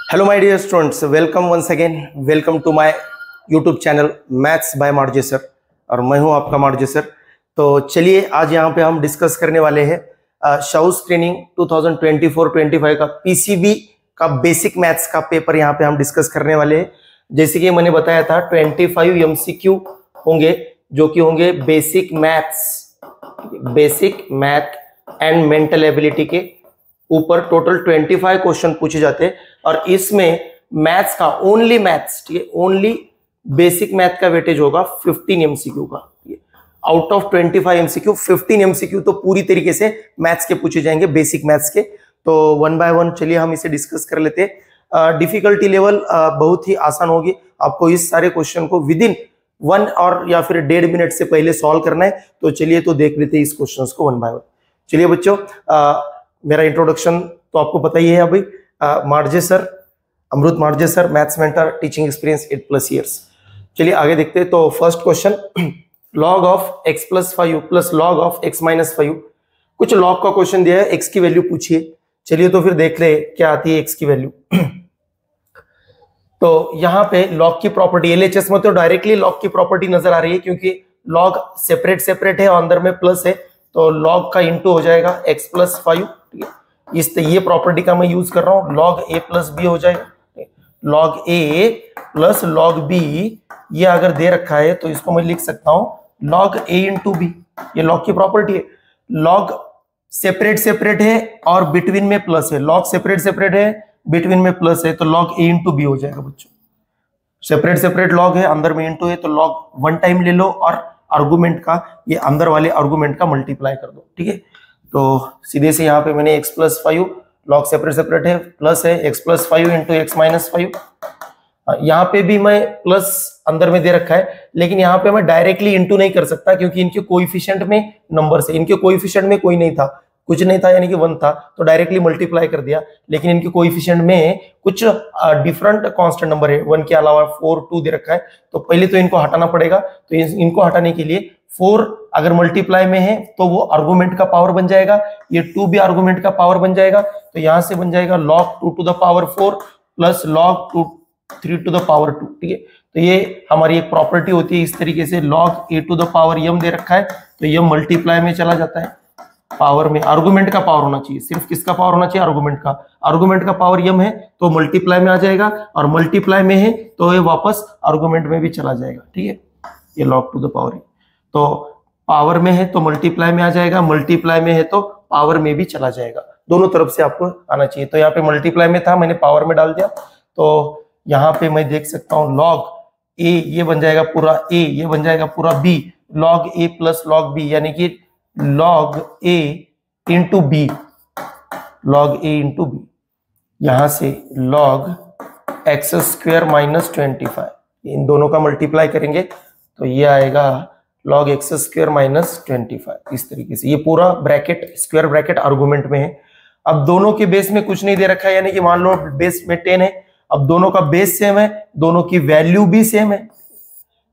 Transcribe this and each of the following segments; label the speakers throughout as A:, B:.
A: Hello my dear students, welcome once again. Welcome to my YouTube channel maths by Marje sir, और मैं हूं आपका मार्जे sir. तो चलिए आज यहां पे हम डिस्कस करने वाले हैं शाउस ट्रेनिंग 2024-25 का पीसीबी का बेसिक मैथ्स का पेपर यहां पे हम डिस्कस करने वाले हैं। जैसे कि मैंने बताया था 25 एमसीक्यू होंगे, जो कि होंगे basic math and mental ability के ऊपर। टोटल 25 क्वेश्चन पूछे जाते हैं और इसमें मैथ्स का ओनली मैथ्स, ठीक है, ओनली बेसिक मैथ का वेटेज होगा 15 एमसीक्यू का। आउट ऑफ 25 एमसीक्यू 15 एमसीक्यू तो पूरी तरीके से मैथ्स के पूछे जाएंगे, बेसिक मैथ्स के। तो वन बाय वन चलिए हम इसे डिस्कस कर लेते हैं। डिफिकल्टी लेवल बहुत ही आसान होगी। आपको इस सारे क्वेश्चन को विद इन 1 और या फिर 1.5 मिनट से पहले सॉल्व करना है। तो चलिए तो देख लेते हैं इस क्वेश्चन को वन बाय वन। चलिए बच्चों, मेरा इंट्रोडक्शन तो आपको पता ही है अभी। Marje sir, Amrit Marje sir, maths mentor, teaching experience 8+ years. चलिए आगे देखते हैं। तो first question, log of x + 5 plus log of x - 5। कुछ log का क्वेश्चन दिया है, x की वैल्यू पूछिए। चलिए तो फिर देख ले क्या आती है x की वैल्यू। तो यहाँ पे log की प्रॉपर्टी, LHS में तो डायरेक्टली log की प्रॉपर्टी नजर आ रही है, क्योंकि log सेपरेट है, अंदर में प्लस है, तो log का इंटू हो जाएगा x + 5। ये प्रॉपर्टी का मैं यूज कर रहा हूं। log a + b हो जाएगा। log a plus log b, ये अगर दे रखा है तो इसको मैं लिख सकता हूं log a × b। ये log की प्रॉपर्टी है। log सेपरेट है और बिटवीन में प्लस है। log सेपरेट है, बिटवीन में प्लस है, तो log a × b हो जाएगा बच्चों। सेपरेट log है, अंदर में इंटू है, तो log वन टाइम ले लो और आर्गुमेंट का, ये अंदर वाले आर्गुमेंट का मल्टीप्लाई कर दो, ठीक है। तो सीधे से यहाँ पे मैंने x + 5, log सेपरेट है, प्लस है x + 5 × x - 5। यहाँ पे भी मैं प्लस अंदर में दे रखा है, लेकिन यहाँ पे मैं डायरेक्टली इंटू नहीं कर सकता, क्योंकि इनके कोएफिशिएंट में नंबर से, इनके कोएफिशिएंट में कोई नहीं था, कुछ नहीं था, यानी कि 1 था, तो डायरेक्टली मल्टीप्लाई कर दिया। लेकिन इनके कोएफिशिएंट में कुछ डिफरेंट कांस्टेंट नंबर है, 1 के अलावा 4, 2 दे रखा है, तो पहले तो इनको हटाना पड़ेगा। तो इनको हटाने के लिए 4 अगर मल्टीप्लाई में है तो वो आर्गुमेंट का पावर बन जाएगा, ये 2 भी आर्गुमेंट का पावर बन जाएगा। तो यहां से बन जाएगा log 2⁴ प्लस log 3⁴, ठीक है। तो ये हमारी एक प्रॉपर्टी होती है इस तरीके से। log a⁴m दे रखा है, तो ये मल्टीप्लाई में चला जाता है, पावर में। आर्गुमेंट का पावर होना चाहिए, सिर्फ किसका पावर होना चाहिए? आर्गुमेंट का पावर m है तो मल्टीप्लाई में आ जाएगा, और मल्टीप्लाई में है तो ये वापस आर्गुमेंट में भी चला जाएगा, ठीक है। ये log 2 है, तो पावर में है तो मल्टीप्लाई में आ जाएगा, मल्टीप्लाई में है तो पावर में भी चला जाएगा, दोनों तरफ से आपको आना चाहिए। तो यहाँ पे मल्टीप्लाई में था, मैंने पावर में डाल दिया, तो यहाँ पे मैं देख सकता हूँ log a, ये बन जाएगा पूरा a, ये बन जाएगा पूरा b, log a plus log b, यानी कि log a × b, log a × b। यहां से log x² - 25, इन दोनों का मल्टीप्लाई करेंगे तो ये आएगा log x² - 25। इस तरीके से ये पूरा ब्रैकेट, स्क्वायर ब्रैकेट आर्गुमेंट में है। अब दोनों के बेस में कुछ नहीं दे रखा है, यानी कि मान लो बेस में 10 है, अब दोनों का बेस सेम है, दोनों की वैल्यू भी सेम है,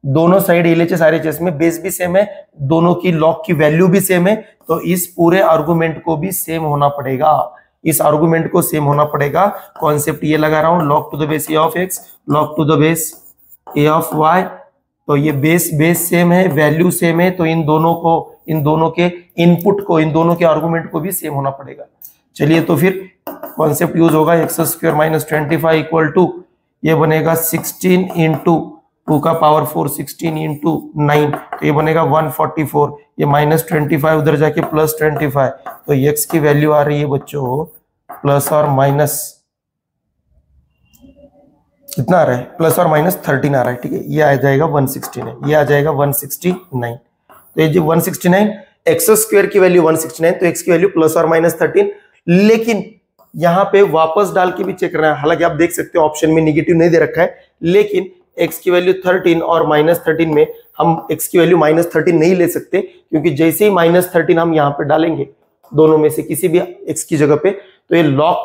A: दोनों साइड LHS RHS में बेस भी सेम है, दोनों की log की वैल्यू भी सेम है, तो इस पूरे आर्गुमेंट को भी सेम होना पड़ेगा, इस आर्गुमेंट को सेम होना पड़ेगा। कॉन्सेप्ट ये लगा रहा हूं, log to the base a of x, log to the base a of y, तो ये बेस सेम है, वैल्यू सेम है, तो इन दोनों के इनपुट को, इन दोनों के आर्गुमेंट को भी सेम होना पड़ेगा। चलिए तो फिर कॉन्सेप्ट यूज होगा, x² - 25 इक्वल टू, ये बनेगा 16 × 2⁴, 16 × 9, तो ये बनेगा 144, ये -25 उधर जाके +25, तो x की वैल्यू आ रही है बच्चों प्लस और माइनस, कितना आ रहा है? प्लस और माइनस 13 आ रहा है, ठीक है। ये आ जाएगा 169, ये आ जाएगा 169। तो ये जो 169, x² की वैल्यू 169, तो x की वैल्यू प्लस और माइनस 13। लेकिन यहाँ पे वापस डाल के भी चेक करना है, हालांकि आप देख सकते हो ऑप्शन में निगेटिव नहीं दे रखा है, लेकिन x की वैल्यू 13 और -13 में हम x की वैल्यू -13 नहीं ले सकते, क्योंकि जैसे ही -13 हम यहाँ पे डालेंगे दोनों में से किसी भी x की जगह पे, तो ये log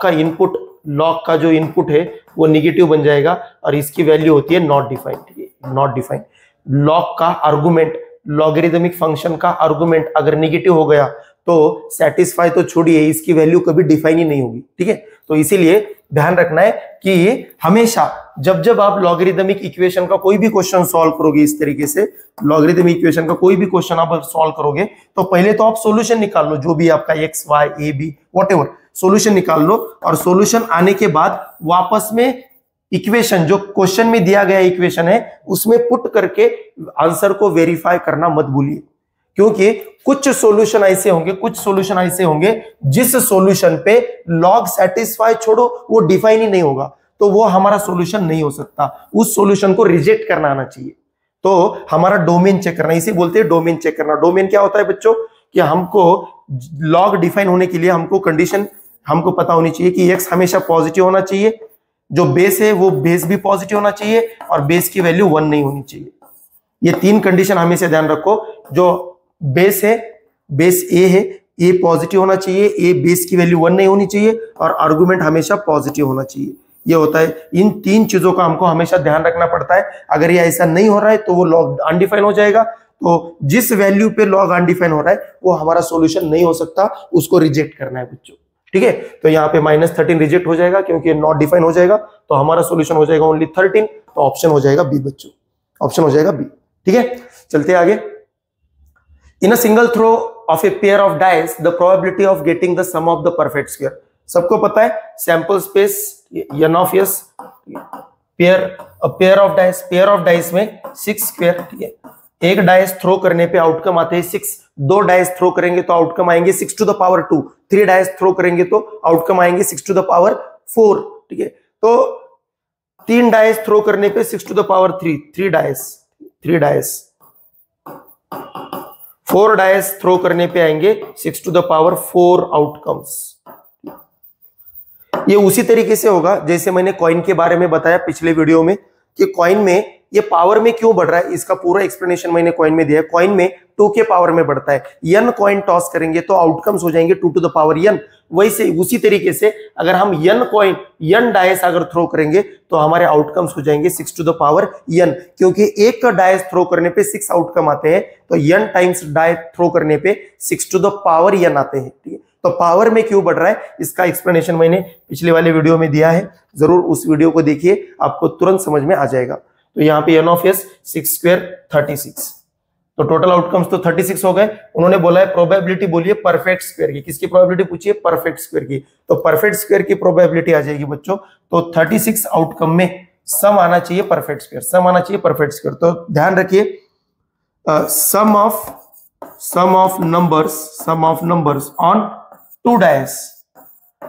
A: का जो इनपुट है वो निगेटिव बन जाएगा, और इसकी वैल्यू होती है नॉट डिफाइंड, ठीक है, नॉट डिफाइंड। log का आर्गुमेंट, लॉगरिदमिक फंक्शन का आर्गुमेंट अगर निगेटिव हो गया तो सेटिस्फाई तो छोड़िए, इसकी वैल्यू कभी डिफाइन ही नहीं होगी, ठीक है। तो इसीलिए ध्यान रखना है कि हमेशा जब जब आप लॉगरिदमिक इक्वेशन का कोई भी क्वेश्चन सॉल्व करोगे, इस तरीके से लॉगरिदमिक इक्वेशन का कोई भी क्वेश्चन आप सॉल्व करोगे, तो पहले तो आप सॉल्यूशन निकाल लो, जो भी आपका X Y A B whatever solution निकाल लो, और सॉल्यूशन आने के बाद वापस में इक्वेशन जो क्वेश्चन में दिया गया इक्वेशन है उसमें पुट करके आंसर को वेरीफाई करना मत भूलिए, क्योंकि कुछ सॉल्यूशन ऐसे होंगे जिस सॉल्यूशन पे लॉग सेटिस्फाई छोड़ो वो डिफाइन ही नहीं होगा, तो वो हमारा सॉल्यूशन नहीं हो सकता, उस सॉल्यूशन को रिजेक्ट करना आना चाहिए। तो हमारा डोमेन चेक करना, इसे बोलते हैं डोमेन चेक करना। डोमेन क्या होता है बच्चों, कि हमको लॉग डिफाइन होने के लिए हमको कंडीशन हमको पता होनी चाहिए कि एक्स हमेशा पॉजिटिव होना चाहिए, जो बेस है वो बेस भी पॉजिटिव होना चाहिए, और बेस की वैल्यू 1 नहीं होनी चाहिए। ये 3 कंडीशन हमेशा ध्यान रखो। जो बेस है, बेस ए है, ए पॉजिटिव होना चाहिए, ए बेस की वैल्यू 1 नहीं होनी चाहिए, और आर्गुमेंट हमेशा पॉजिटिव होना चाहिए। ये होता है, इन 3 चीजों का हमको हमेशा ध्यान रखना पड़ता है। अगर ये ऐसा नहीं हो रहा है तो वो लॉग अनडिफाइन हो जाएगा। तो जिस वैल्यू पे लॉग अनडिफाइन हो रहा है वो हमारा सॉल्यूशन नहीं हो सकता, उसको रिजेक्ट करना है बच्चों, ठीक है। तो यहाँ पे -13 रिजेक्ट हो जाएगा क्योंकि नॉट डिफाइन हो जाएगा, तो हमारा सॉल्यूशन हो जाएगा ओनली 13, तो ऑप्शन हो जाएगा बी बच्चों, ऑप्शन हो जाएगा बी, ठीक है। चलते आगे। In a single throw of a pair of dice the probability of getting the sum of the perfect square, सबको पता है sample space n of s, pair of dice में 6 स्क्वायर, ठीक है। एक डाइस थ्रो करने पे आउटकम आते हैं 6, 2 डाइस थ्रो करेंगे तो आउटकम आएंगे 6 to the power 2, 3 dice throw करेंगे तो आउटकम आएंगे 6 टू द पावर 4, ठीक है। तो 3 डाइस थ्रो करने पे 6 to the power 3, 3 dice 4 dice throw करने पे आएंगे 6 टू द पावर 4 आउटकम्स। ये उसी तरीके से होगा जैसे मैंने कॉइन के बारे में बताया पिछले वीडियो में, कि कॉइन में ये पावर में क्यों बढ़ रहा है, इसका पूरा एक्सप्लेनेशन मैंने कॉइन में दिया है। कॉइन में 2 के पावर में बढ़ता है, n कॉइन टॉस करेंगे तो आउटकम्स हो जाएंगे 2 टू द पावर n। वैसे उसी तरीके से अगर हम n डाइस अगर थ्रो करेंगे तो हमारे आउटकम्स हो जाएंगे 6 टू द पावर n, क्योंकि एक का डाइस थ्रो करने पे 6 आउटकम आते हैं, तो n टाइम्स डाइस थ्रो करने पे 6 टू द पावर n आते हैं, ठीक है। तो पावर में क्यों बढ़ रहा है इसका एक्सप्लेनेशन मैंने पिछले वाले वीडियो में दिया है, जरूर उस वीडियो को देखिए, आपको तुरंत समझ में आ जाएगा। तो यहाँ पे n ऑफ s 6 स्क्वायर 36, तो टोटल आउटकम्स तो 36 हो गए। उन्होंने बोला है प्रोबेबिलिटी बोलिए परफेक्ट स्क्वायर की, किसकी प्रोबेबिलिटी पूछिए, परफेक्ट स्क्वायर की, तो परफेक्ट स्क्वायर की प्रोबेबिलिटी आ जाएगी बच्चों। तो 36 आउटकम में सम आना चाहिए परफेक्ट स्क्वायर, सम आना चाहिए परफेक्ट स्क्वायर। तो ध्यान रखिए sum of numbers on 2 dice,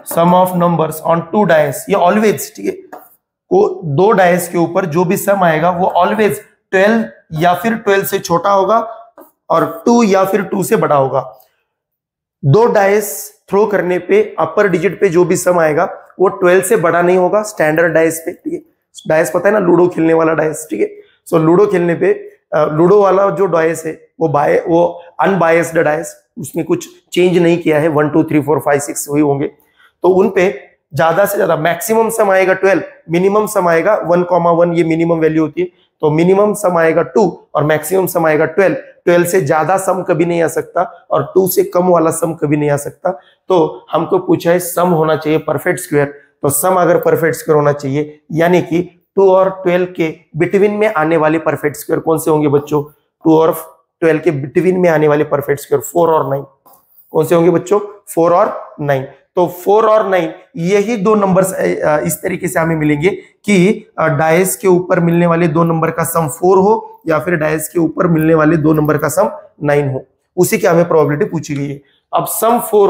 A: sum of numbers on 2 dice, ये ऑलवेज, ठीक है, को 2 डाइस के ऊपर जो भी सम आएगा वो ऑलवेज 12 या फिर 12 से छोटा होगा और 2 या फिर 2 से बड़ा होगा। 2 डाइस थ्रो करने पे अपर डिजिट पे जो भी सम आएगा वो 12 से बड़ा नहीं होगा स्टैंडर्ड डाइस पे, ठीक है। डाइस पता है ना, लूडो खेलने वाला डाइस, ठीक है। सो लूडो खेलने पे लूडो वाला जो डाइस है वो अनबायस्ड डाइस, उसमें कुछ चेंज नहीं किया है, 1 2 3 4 5 6 वही होंगे, तो उन पे ज्यादा से ज्यादा मैक्सिमम सम आएगा 12, मिनिमम सम आएगा 1,1, ये मिनिमम वैल्यू होती है, तो मिनिमम सम आएगा 2 और मैक्सिमम सम आएगा 12। 12 से ज्यादा सम कभी नहीं आ सकता और 2 से कम वाला सम कभी नहीं आ सकता। तो हमको पूछा है सम होना चाहिए परफेक्ट स्क्वायर, तो सम अगर परफेक्ट स्क्वायर होना चाहिए यानी कि 2 और 12 के बिटवीन में आने वाले परफेक्ट स्क्वायर कौन से होंगे बच्चों, 2 और 12 के बिटवीन में आने वाले परफेक्ट स्क्वायर 4 और 9 कौन से होंगे बच्चों, 4 और 9। तो 4 और 9 यही 2 नंबर्स इस तरीके से हमें मिलेंगे कि डाइस के ऊपर मिलने वाले 2 नंबर का सम 4 हो या फिर डाइस के ऊपर मिलने वाले 2 नंबर का सम 9 हो, उसी की हमें प्रोबेबिलिटी पूछी गई है। अब सम 4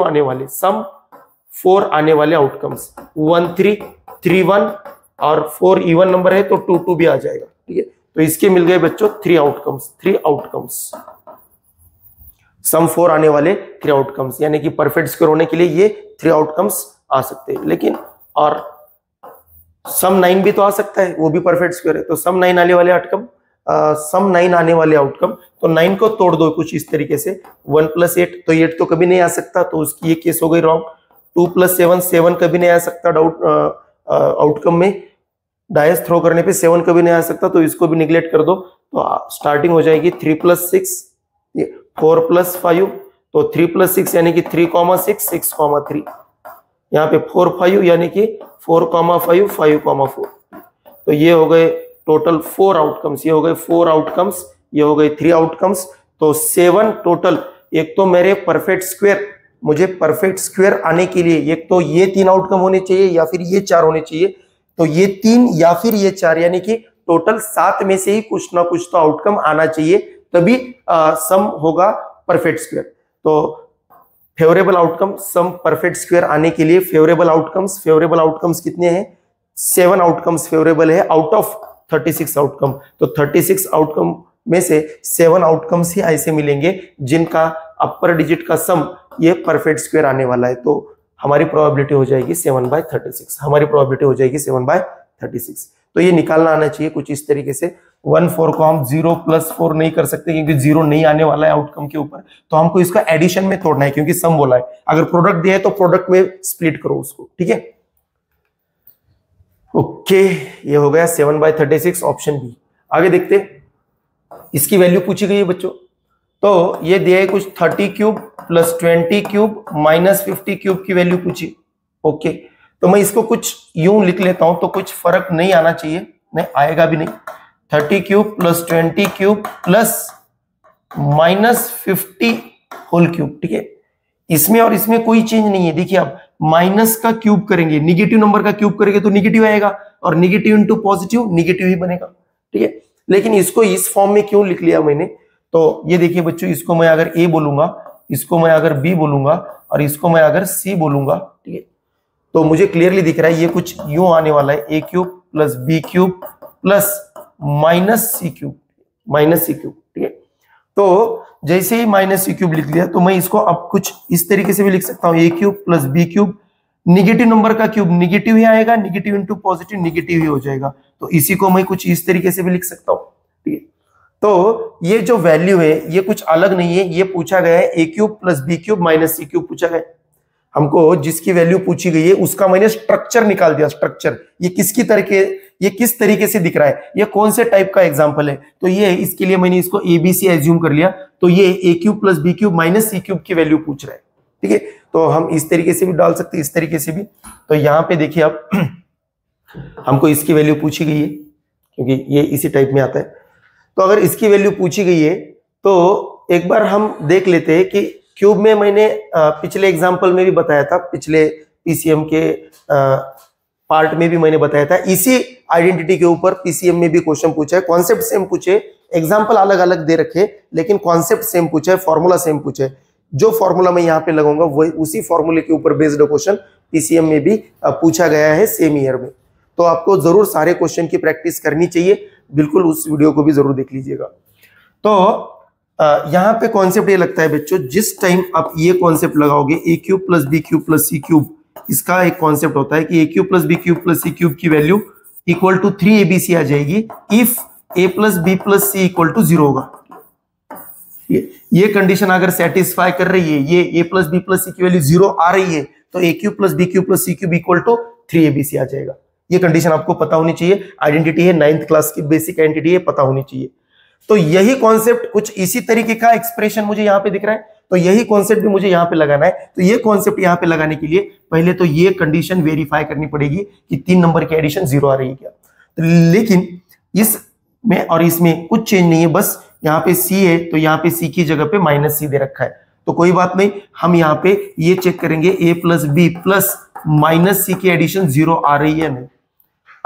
A: आने वाले आउटकम्स 1 3 3 1 और 4 इवन नंबर है तो 2 2 भी आ जाएगा, ठीक है। तो इसके मिल गए बच्चों 3 आउटकम्स, सम 4 आने वाले 3 आउटकम्स, यानी कि परफेक्ट स्क्वायर होने के लिए ये 3 आउटकम्स आ सकते हैं। लेकिन और सम 9 भी तो आ सकता है, वो भी परफेक्ट स्क्वायर है, तो सम 9 आने वाले आउटकम, तो 9 को तोड़ दो कुछ इस तरीके से, 1 + 8, तो 8 तो कभी नहीं आ सकता, तो उसकी ये केस हो गई रॉन्ग। 2 + 7 7 कभी नहीं आ सकता आउटकम में, डाइस थ्रो करने पे 7 कभी नहीं आ सकता, तो इसको भी निगलेक्ट कर दो। तो स्टार्टिंग हो जाएगी 3 + 6, 4 + 5, तो 3 + 6 यानी कि 3,6 6,3, यहाँ पे 4 5 यानी कि 4,5 5,4। तो ये हो गए टोटल 4 आउटकम्स, ये हो गए 4 आउटकम्स, ये हो गए 3 आउटकम्स। तो 7 टोटल। एक तो मेरे परफेक्ट स्क्वायर, मुझे परफेक्ट स्क्वायर आने के लिए एक तो ये 3 आउटकम होने चाहिए या फिर ये 4 होने चाहिए। तो ये 3 या फिर ये 4 यानी कि टोटल 7 में से ही कुछ ना कुछ तो आउटकम आना चाहिए, तभी सम होगा परफेक्ट स्क्वायर। तो फेवरेबल आउटकम सम परफेक्ट स्क्वायर आने के लिए फेवरेबल आउटकम्स कितने हैं? 7 आउटकम्स फेवरेबल है आउट ऑफ 36 आउटकम। तो 36 आउटकम में से 7 आउटकम्स ही ऐसे मिलेंगे जिनका अपर डिजिट का सम ये परफेक्ट स्क्वायर आने वाला है। तो हमारी प्रोबेबिलिटी हो जाएगी 7/36, हमारी प्रोबेबिलिटी हो जाएगी 7/36। तो ये निकालना आना चाहिए कुछ इस तरीके से। 1 4 को हम 0 + 4 नहीं कर सकते क्योंकि 0 नहीं आने वाला है आउटकम के ऊपर, तो हमको इसका एडिशन में तोड़ना है क्योंकि सम बोला है। अगर प्रोडक्ट दिया है तो प्रोडक्ट में स्प्लिट करो उसको, ठीक है। ओके, ये हो गया 7/36 ऑप्शन बी। आगे देखते, इसकी वैल्यू पूछी गई है बच्चों। तो ये दिया है कुछ 30 क्यूब + 20 क्यूब - 50 क्यूब की वैल्यू पूछी। ओके, तो मैं इसको कुछ यूं लिख लेता हूं तो कुछ फर्क नहीं आना चाहिए, नहीं आएगा भी नहीं। 30 क्यूब + 20 क्यूब + -50 होल क्यूब, ठीक है। इसमें और इसमें कोई चेंज नहीं है। देखिए आप माइनस का क्यूब करेंगे, निगेटिव नंबर का क्यूब करेंगे तो निगेटिव आएगा, और निगेटिव इंटू पॉजिटिव निगेटिव ही बनेगा, ठीक है। लेकिन इसको इस फॉर्म में क्यों लिख लिया मैंने? तो ये देखिए बच्चों, इसको मैं अगर ए बोलूंगा, इसको मैं अगर बी बोलूंगा और इसको मैं अगर सी बोलूंगा, ठीक है, तो मुझे क्लियरली दिख रहा है ये कुछ यूं आने वाला है, a³ + b³ + -c³, ठीक है। तो जैसे ही -c³ लिख लिया तो मैं इसको अब कुछ इस तरीके से भी लिख सकता हूं, a³ + b³, निगेटिव नंबर का क्यूब निगेटिव ही आएगा, निगेटिव इंटू पॉजिटिव निगेटिव ही हो जाएगा। तो इसी को मैं कुछ इस तरीके से भी लिख सकता हूं, ठीक है। तो ये जो वैल्यू है ये कुछ अलग नहीं है, ये पूछा गया है a³ + b³ - c³ पूछा गया है। हमको जिसकी वैल्यू पूछी गई है उसका मैंने स्ट्रक्चर निकाल दिया। स्ट्रक्चर ये किस तरीके से दिख रहा है, ये कौन से टाइप का एग्जांपल है। तो ये इसके लिए मैंने इसको ABC एज्यूम कर लिया। तो ये a³ + b³ - c³ की वैल्यू पूछ रहा है, ठीक है। तो हम इस तरीके से भी डाल सकते हैं, इस तरीके से भी। तो यहाँ पे देखिए आप हमको इसकी वैल्यू पूछी गई है क्योंकि ये इसी टाइप में आता है। तो अगर इसकी वैल्यू पूछी गई है तो एक बार हम देख लेते हैं कि क्यूब में मैंने पिछले एग्जाम्पल में भी बताया था, पिछले पीसीएम के पार्ट में भी मैंने बताया था, इसी आइडेंटिटी के ऊपर पीसीएम में भी क्वेश्चन पूछा है। कॉन्सेप्ट सेम पूछे, एग्जाम्पल अलग अलग दे रखे, लेकिन कॉन्सेप्ट सेम पूछा है, फॉर्मूला सेम पूछा है। जो फॉर्मूला मैं यहाँ पे लगाऊंगा वही उसी फॉर्मूले के ऊपर बेस्ड क्वेश्चन पीसीएम में भी पूछा गया है सेम ईयर में। तो आपको जरूर सारे क्वेश्चन की प्रैक्टिस करनी चाहिए, बिल्कुल उस वीडियो को भी जरूर देख लीजिएगा। तो यहाँ पे कॉन्सेप्ट ये लगता है बच्चों, जिस टाइम आप ये कॉन्सेप्ट लगाओगे a³ + b³ + c³, इसका एक कॉन्सेप्ट होता है कि a³ + b³ + c³ की वैल्यू = 3abc आ जाएगी इफ a + b + c = 0 होगा। ये कंडीशन अगर सेटिस्फाई कर रही है, ये a + b + c की वैल्यू 0 आ रही है, तो a³ + b³ + c³ = 3abc आ जाएगा। ये कंडीशन आपको पता होनी चाहिए, आइडेंटिटी है, 9th क्लास की बेसिक आइडेंटिटी है, पता होनी चाहिए। तो यही कॉन्सेप्ट कुछ इसी तरीके का एक्सप्रेशन मुझे यहाँ पे दिख रहा है, तो यही कॉन्सेप्ट भी मुझे यहाँ पे लगाना है। तो ये कॉन्सेप्ट यहाँ पे लगाने के लिए पहले तो ये कंडीशन वेरीफाई करनी पड़ेगी कि 3 नंबर की एडिशन 0 आ रही है क्या। तो लेकिन इसमें और इसमें कुछ चेंज नहीं है, बस यहाँ पे C है तो यहाँ पे C की जगह पे -C दे रखा है। तो कोई बात नहीं, हम यहाँ पे ये चेक करेंगे a + b + -C की एडिशन 0 आ रही है नहीं।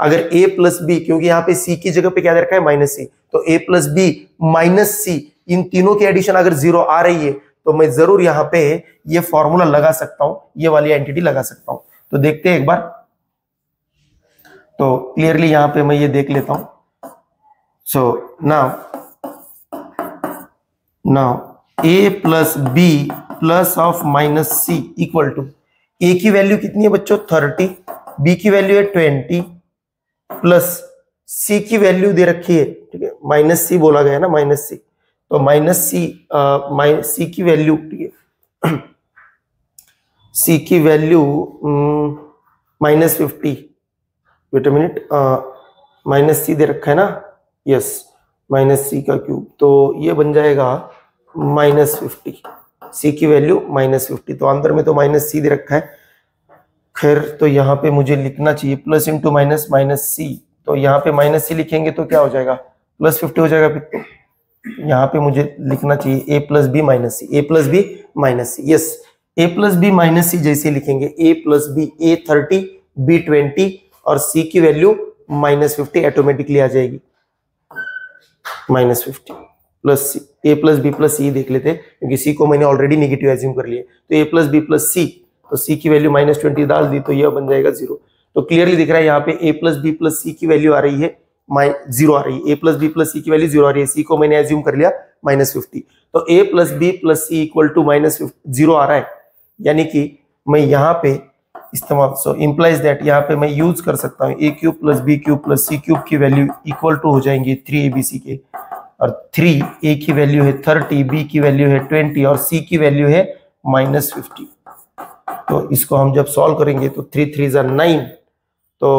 A: अगर a + b, क्योंकि यहाँ पे C की जगह पे क्या दे रखा है -C, तो a + b -C इन तीनों की एडिशन अगर 0 आ रही है तो मैं जरूर यहाँ पे ये फॉर्मूला लगा सकता हूं, ये वाली एंटिटी लगा सकता हूं। तो देखते हैं एक बार। तो क्लियरली यहाँ पे मैं ये देख लेता हूं। So now a + b + -C = a की वैल्यू कितनी है बच्चों 30, b की वैल्यू है 20 प्लस C की वैल्यू दे रखी है, ठीक है, -C बोला गया ना, -C, तो -C की वैल्यू, ठीक है, C की value -50, wait a minute, -C दे रखा है ना, यस, -C का क्यूब, तो ये बन जाएगा -50। सी की वैल्यू -50। तो अंदर में तो माइनस सी दे रखा है, खैर तो यहाँ पे मुझे लिखना चाहिए प्लस इंटू माइनस माइनस सी। तो यहाँ पे माइनस सी लिखेंगे तो क्या हो जाएगा, +50 हो जाएगा। फिर तो यहाँ पे मुझे लिखना चाहिए a plus B minus C, a plus B minus C. Yes, a plus B minus C जैसे लिखेंगे, a plus B, a 30 b 20 और c की वैल्यू -50 ऑटोमेटिकली आ जाएगी। -50 plus C, a plus B plus C देख लेते हैं क्योंकि c को मैंने ऑलरेडी नेगेटिव एज्यूम कर लिया। तो a प्लस बी प्लस सी, तो c की वैल्यू -20 डाल दी तो यह बन जाएगा 0। तो क्लियरली दिख रहा है यहाँ पे a प्लस बी प्लस सी की वैल्यू आ रही है 0 आ रही है, a प्लस बी प्लस सी की वैल्यू 0 आ रही है, c को मैंने एज्यूम कर लिया -50। तो a plus B plus C equal to -0 आ रहा है, यानी कि मैं यहाँ पे इस्तेमाल, सो इम्प्लाइज दैट यहाँ पे मैं यूज कर सकता हूँ a cube plus B cube plus C cube की वैल्यू इक्वल टू हो जाएंगी 3abc के, और 3 a की वैल्यू है 30, b की वैल्यू है 20 और c की वैल्यू है -50। तो इसको हम जब सॉल्व करेंगे तो 3 3 जा 9, तो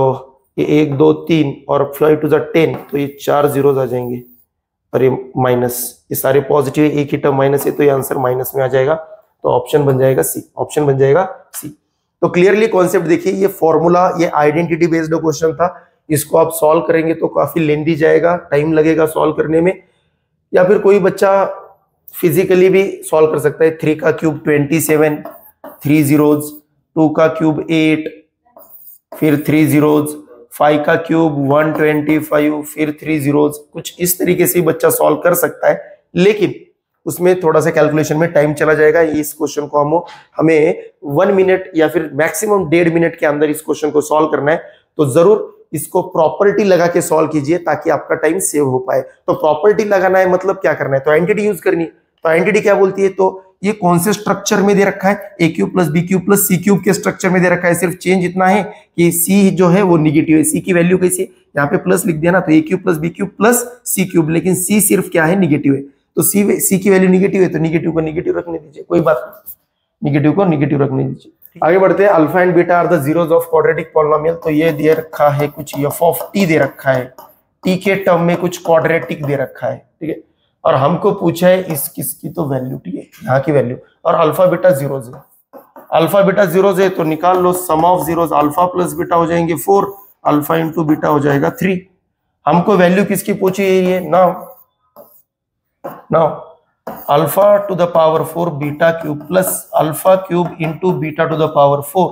A: ये 1 2 3 और 5 2 जा 10, तो ये 4 zeros आ जाएंगे और ये माइनस, ये सारे पॉजिटिव, एक ही टर्म माइनस है तो ये आंसर माइनस में आ जाएगा। तो ऑप्शन बन जाएगा सी, ऑप्शन बन जाएगा सी। तो क्लियरली कॉन्सेप्ट देखिए, ये फॉर्मूला, ये आइडेंटिटी बेस्ड क्वेश्चन था, इसको आप सॉल्व करेंगे तो काफी लेंदी जाएगा, टाइम लगेगा सॉल्व करने में, या फिर कोई बच्चा फिजिकली भी सॉल्व कर सकता है। 3 का क्यूब 27, 3 zeros, 2 का क्यूब 8, फिर 3 zeros, 5 का क्यूब 125, फिर 3 zeros, कुछ इस तरीके से बच्चा सॉल्व कर सकता है, लेकिन उसमें थोड़ा सा कैलकुलेशन में टाइम चला जाएगा। इस क्वेश्चन को हमें 1 मिनट या फिर मैक्सिमम 1.5 मिनट के अंदर इस क्वेश्चन को सॉल्व करना है। तो जरूर इसको प्रॉपर्टी लगा के सॉल्व कीजिए ताकि आपका टाइम सेव हो पाए। तो प्रॉपर्टी लगाना है मतलब क्या करना है, तो आइडेंटिटी यूज करनी है। तो आइडेंटिटी क्या बोलती है, तो ये कौन से स्ट्रक्चर में दे रखा है, a cube plus B cube plus C cube के स्ट्रक्चर में दे रखा है। सिर्फ चेंज इतना है कि c जो है वो निगेटिव है, c की वैल्यू कैसी, यहाँ पे प्लस लिख दिया ना, तो a cube plus B cube plus C cube, लेकिन c सिर्फ क्या है, निगेटिव है। तो c की वैल्यू निगेटिव है तो निगेटिव को निगेटिव रखने दीजिए, कोई बात नहीं, निगेटिव को निगेटिव रखने दीजिए। आगे बढ़ते हैं, alpha and beta are the zeros of quadratic polynomial. तो ये दे रखा है कुछ f ऑफ t दे रखा है, t के टर्म में कुछ क्वाड्रेटिक दे रखा है, ठीक है, और हमको पूछा है इस किसकी, तो वैल्यू t है, यहाँ की वैल्यू, और अल्फा बीटा जीरोस है। अल्फा बीटा जीरोस है तो निकाल लो sum of zeros, alpha plus beta हो जाएंगे 4, अल्फा इंटू बीटा हो जाएगा 3। हमको वैल्यू किसकी पूछी है, now alpha two the power 4 beta cube plus alpha cube into beta two the power 4,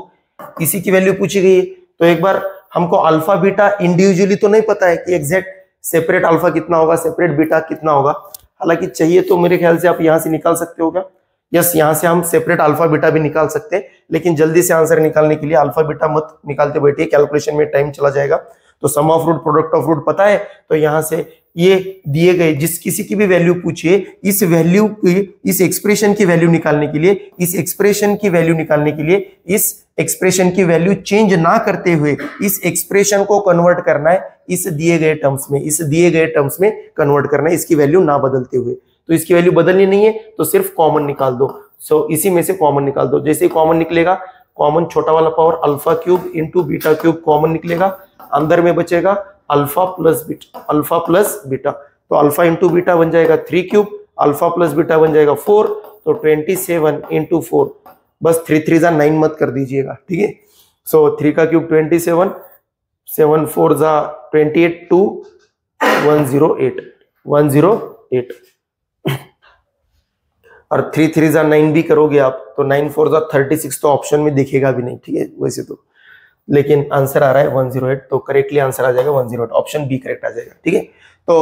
A: इसी की वैल्यू पूछी गई है। तो एक बार हमको अल्फा बीटा इंडिविजुअली तो नहीं पता है कि एग्जैक्ट सेपरेट अल्फा कितना होगा, सेपरेट बीटा कितना होगा, हालांकि चाहिए तो मेरे ख्याल से आप यहां से निकाल सकते हो क्या, यस, यहां से हम सेपरेट अल्फा बीटा भी निकाल सकते हैं, लेकिन जल्दी से आंसर निकालने के लिए अल्फा बीटा मत निकालते बैठिए, कैलकुलेशन में टाइम चला जाएगा। तो sum of root product of root पता है, तो यहां से ये दिए गए जिस किसी की भी वैल्यू पूछिए, इस वैल्यू की, इस एक्सप्रेशन की वैल्यू निकालने के लिए, इस एक्सप्रेशन की वैल्यू निकालने के लिए, इस एक्सप्रेशन की वैल्यू चेंज ना करते हुए इस एक्सप्रेशन को कन्वर्ट करना है इस दिए गए टर्म्स में, इस दिए गए टर्म्स में कन्वर्ट करना है, इसकी वैल्यू ना बदलते हुए। तो इसकी वैल्यू बदलनी नहीं है तो सिर्फ कॉमन निकाल दो। सो इसी में से कॉमन निकाल दो, जैसे ही कॉमन निकलेगा, कॉमन छोटा वाला power alpha cube into beta cube common निकलेगा, अंदर में बचेगा alpha plus beta, alpha plus beta, तो अल्फा इंटू बीटा बन जाएगा 3 क्यूब, अल्फा प्लस बीटा बन जाएगा 4, तो 27 इंटू 4, बस 3 3 जा 9 मत कर दीजिएगा, ठीक है। सो 3 का क्यूब 27, 7 4 जा 28, 2 108 और 3 3 जा 9 भी करोगे आप तो 9 4 जा 36, तो ऑप्शन में दिखेगा भी नहीं, ठीक है वैसे तो, लेकिन आंसर आ रहा है 108, तो करेक्टली आंसर आ जाएगा 108, ऑप्शन बी करेक्ट आ जाएगा, ठीक है। तो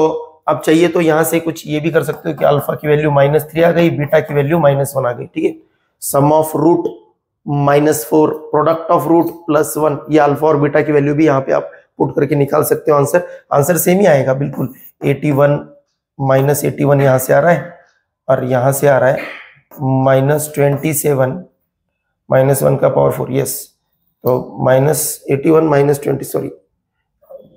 A: अब चाहिए तो यहां से कुछ ये भी कर सकते हो कि अल्फा की वैल्यू -3 आ गई, बीटा की वैल्यू -1 आ गई, ठीक है। Sum of root -4, product of root +1, ये अल्फा और बीटा की वैल्यू भी यहाँ पे आप पुट करके निकाल सकते हो। आंसर सेम ही आएगा बिल्कुल, 81 -81 यहाँ से आ रहा है और यहाँ से आ रहा है -27 -1 का पावर 4, यस, तो -81 -20, सॉरी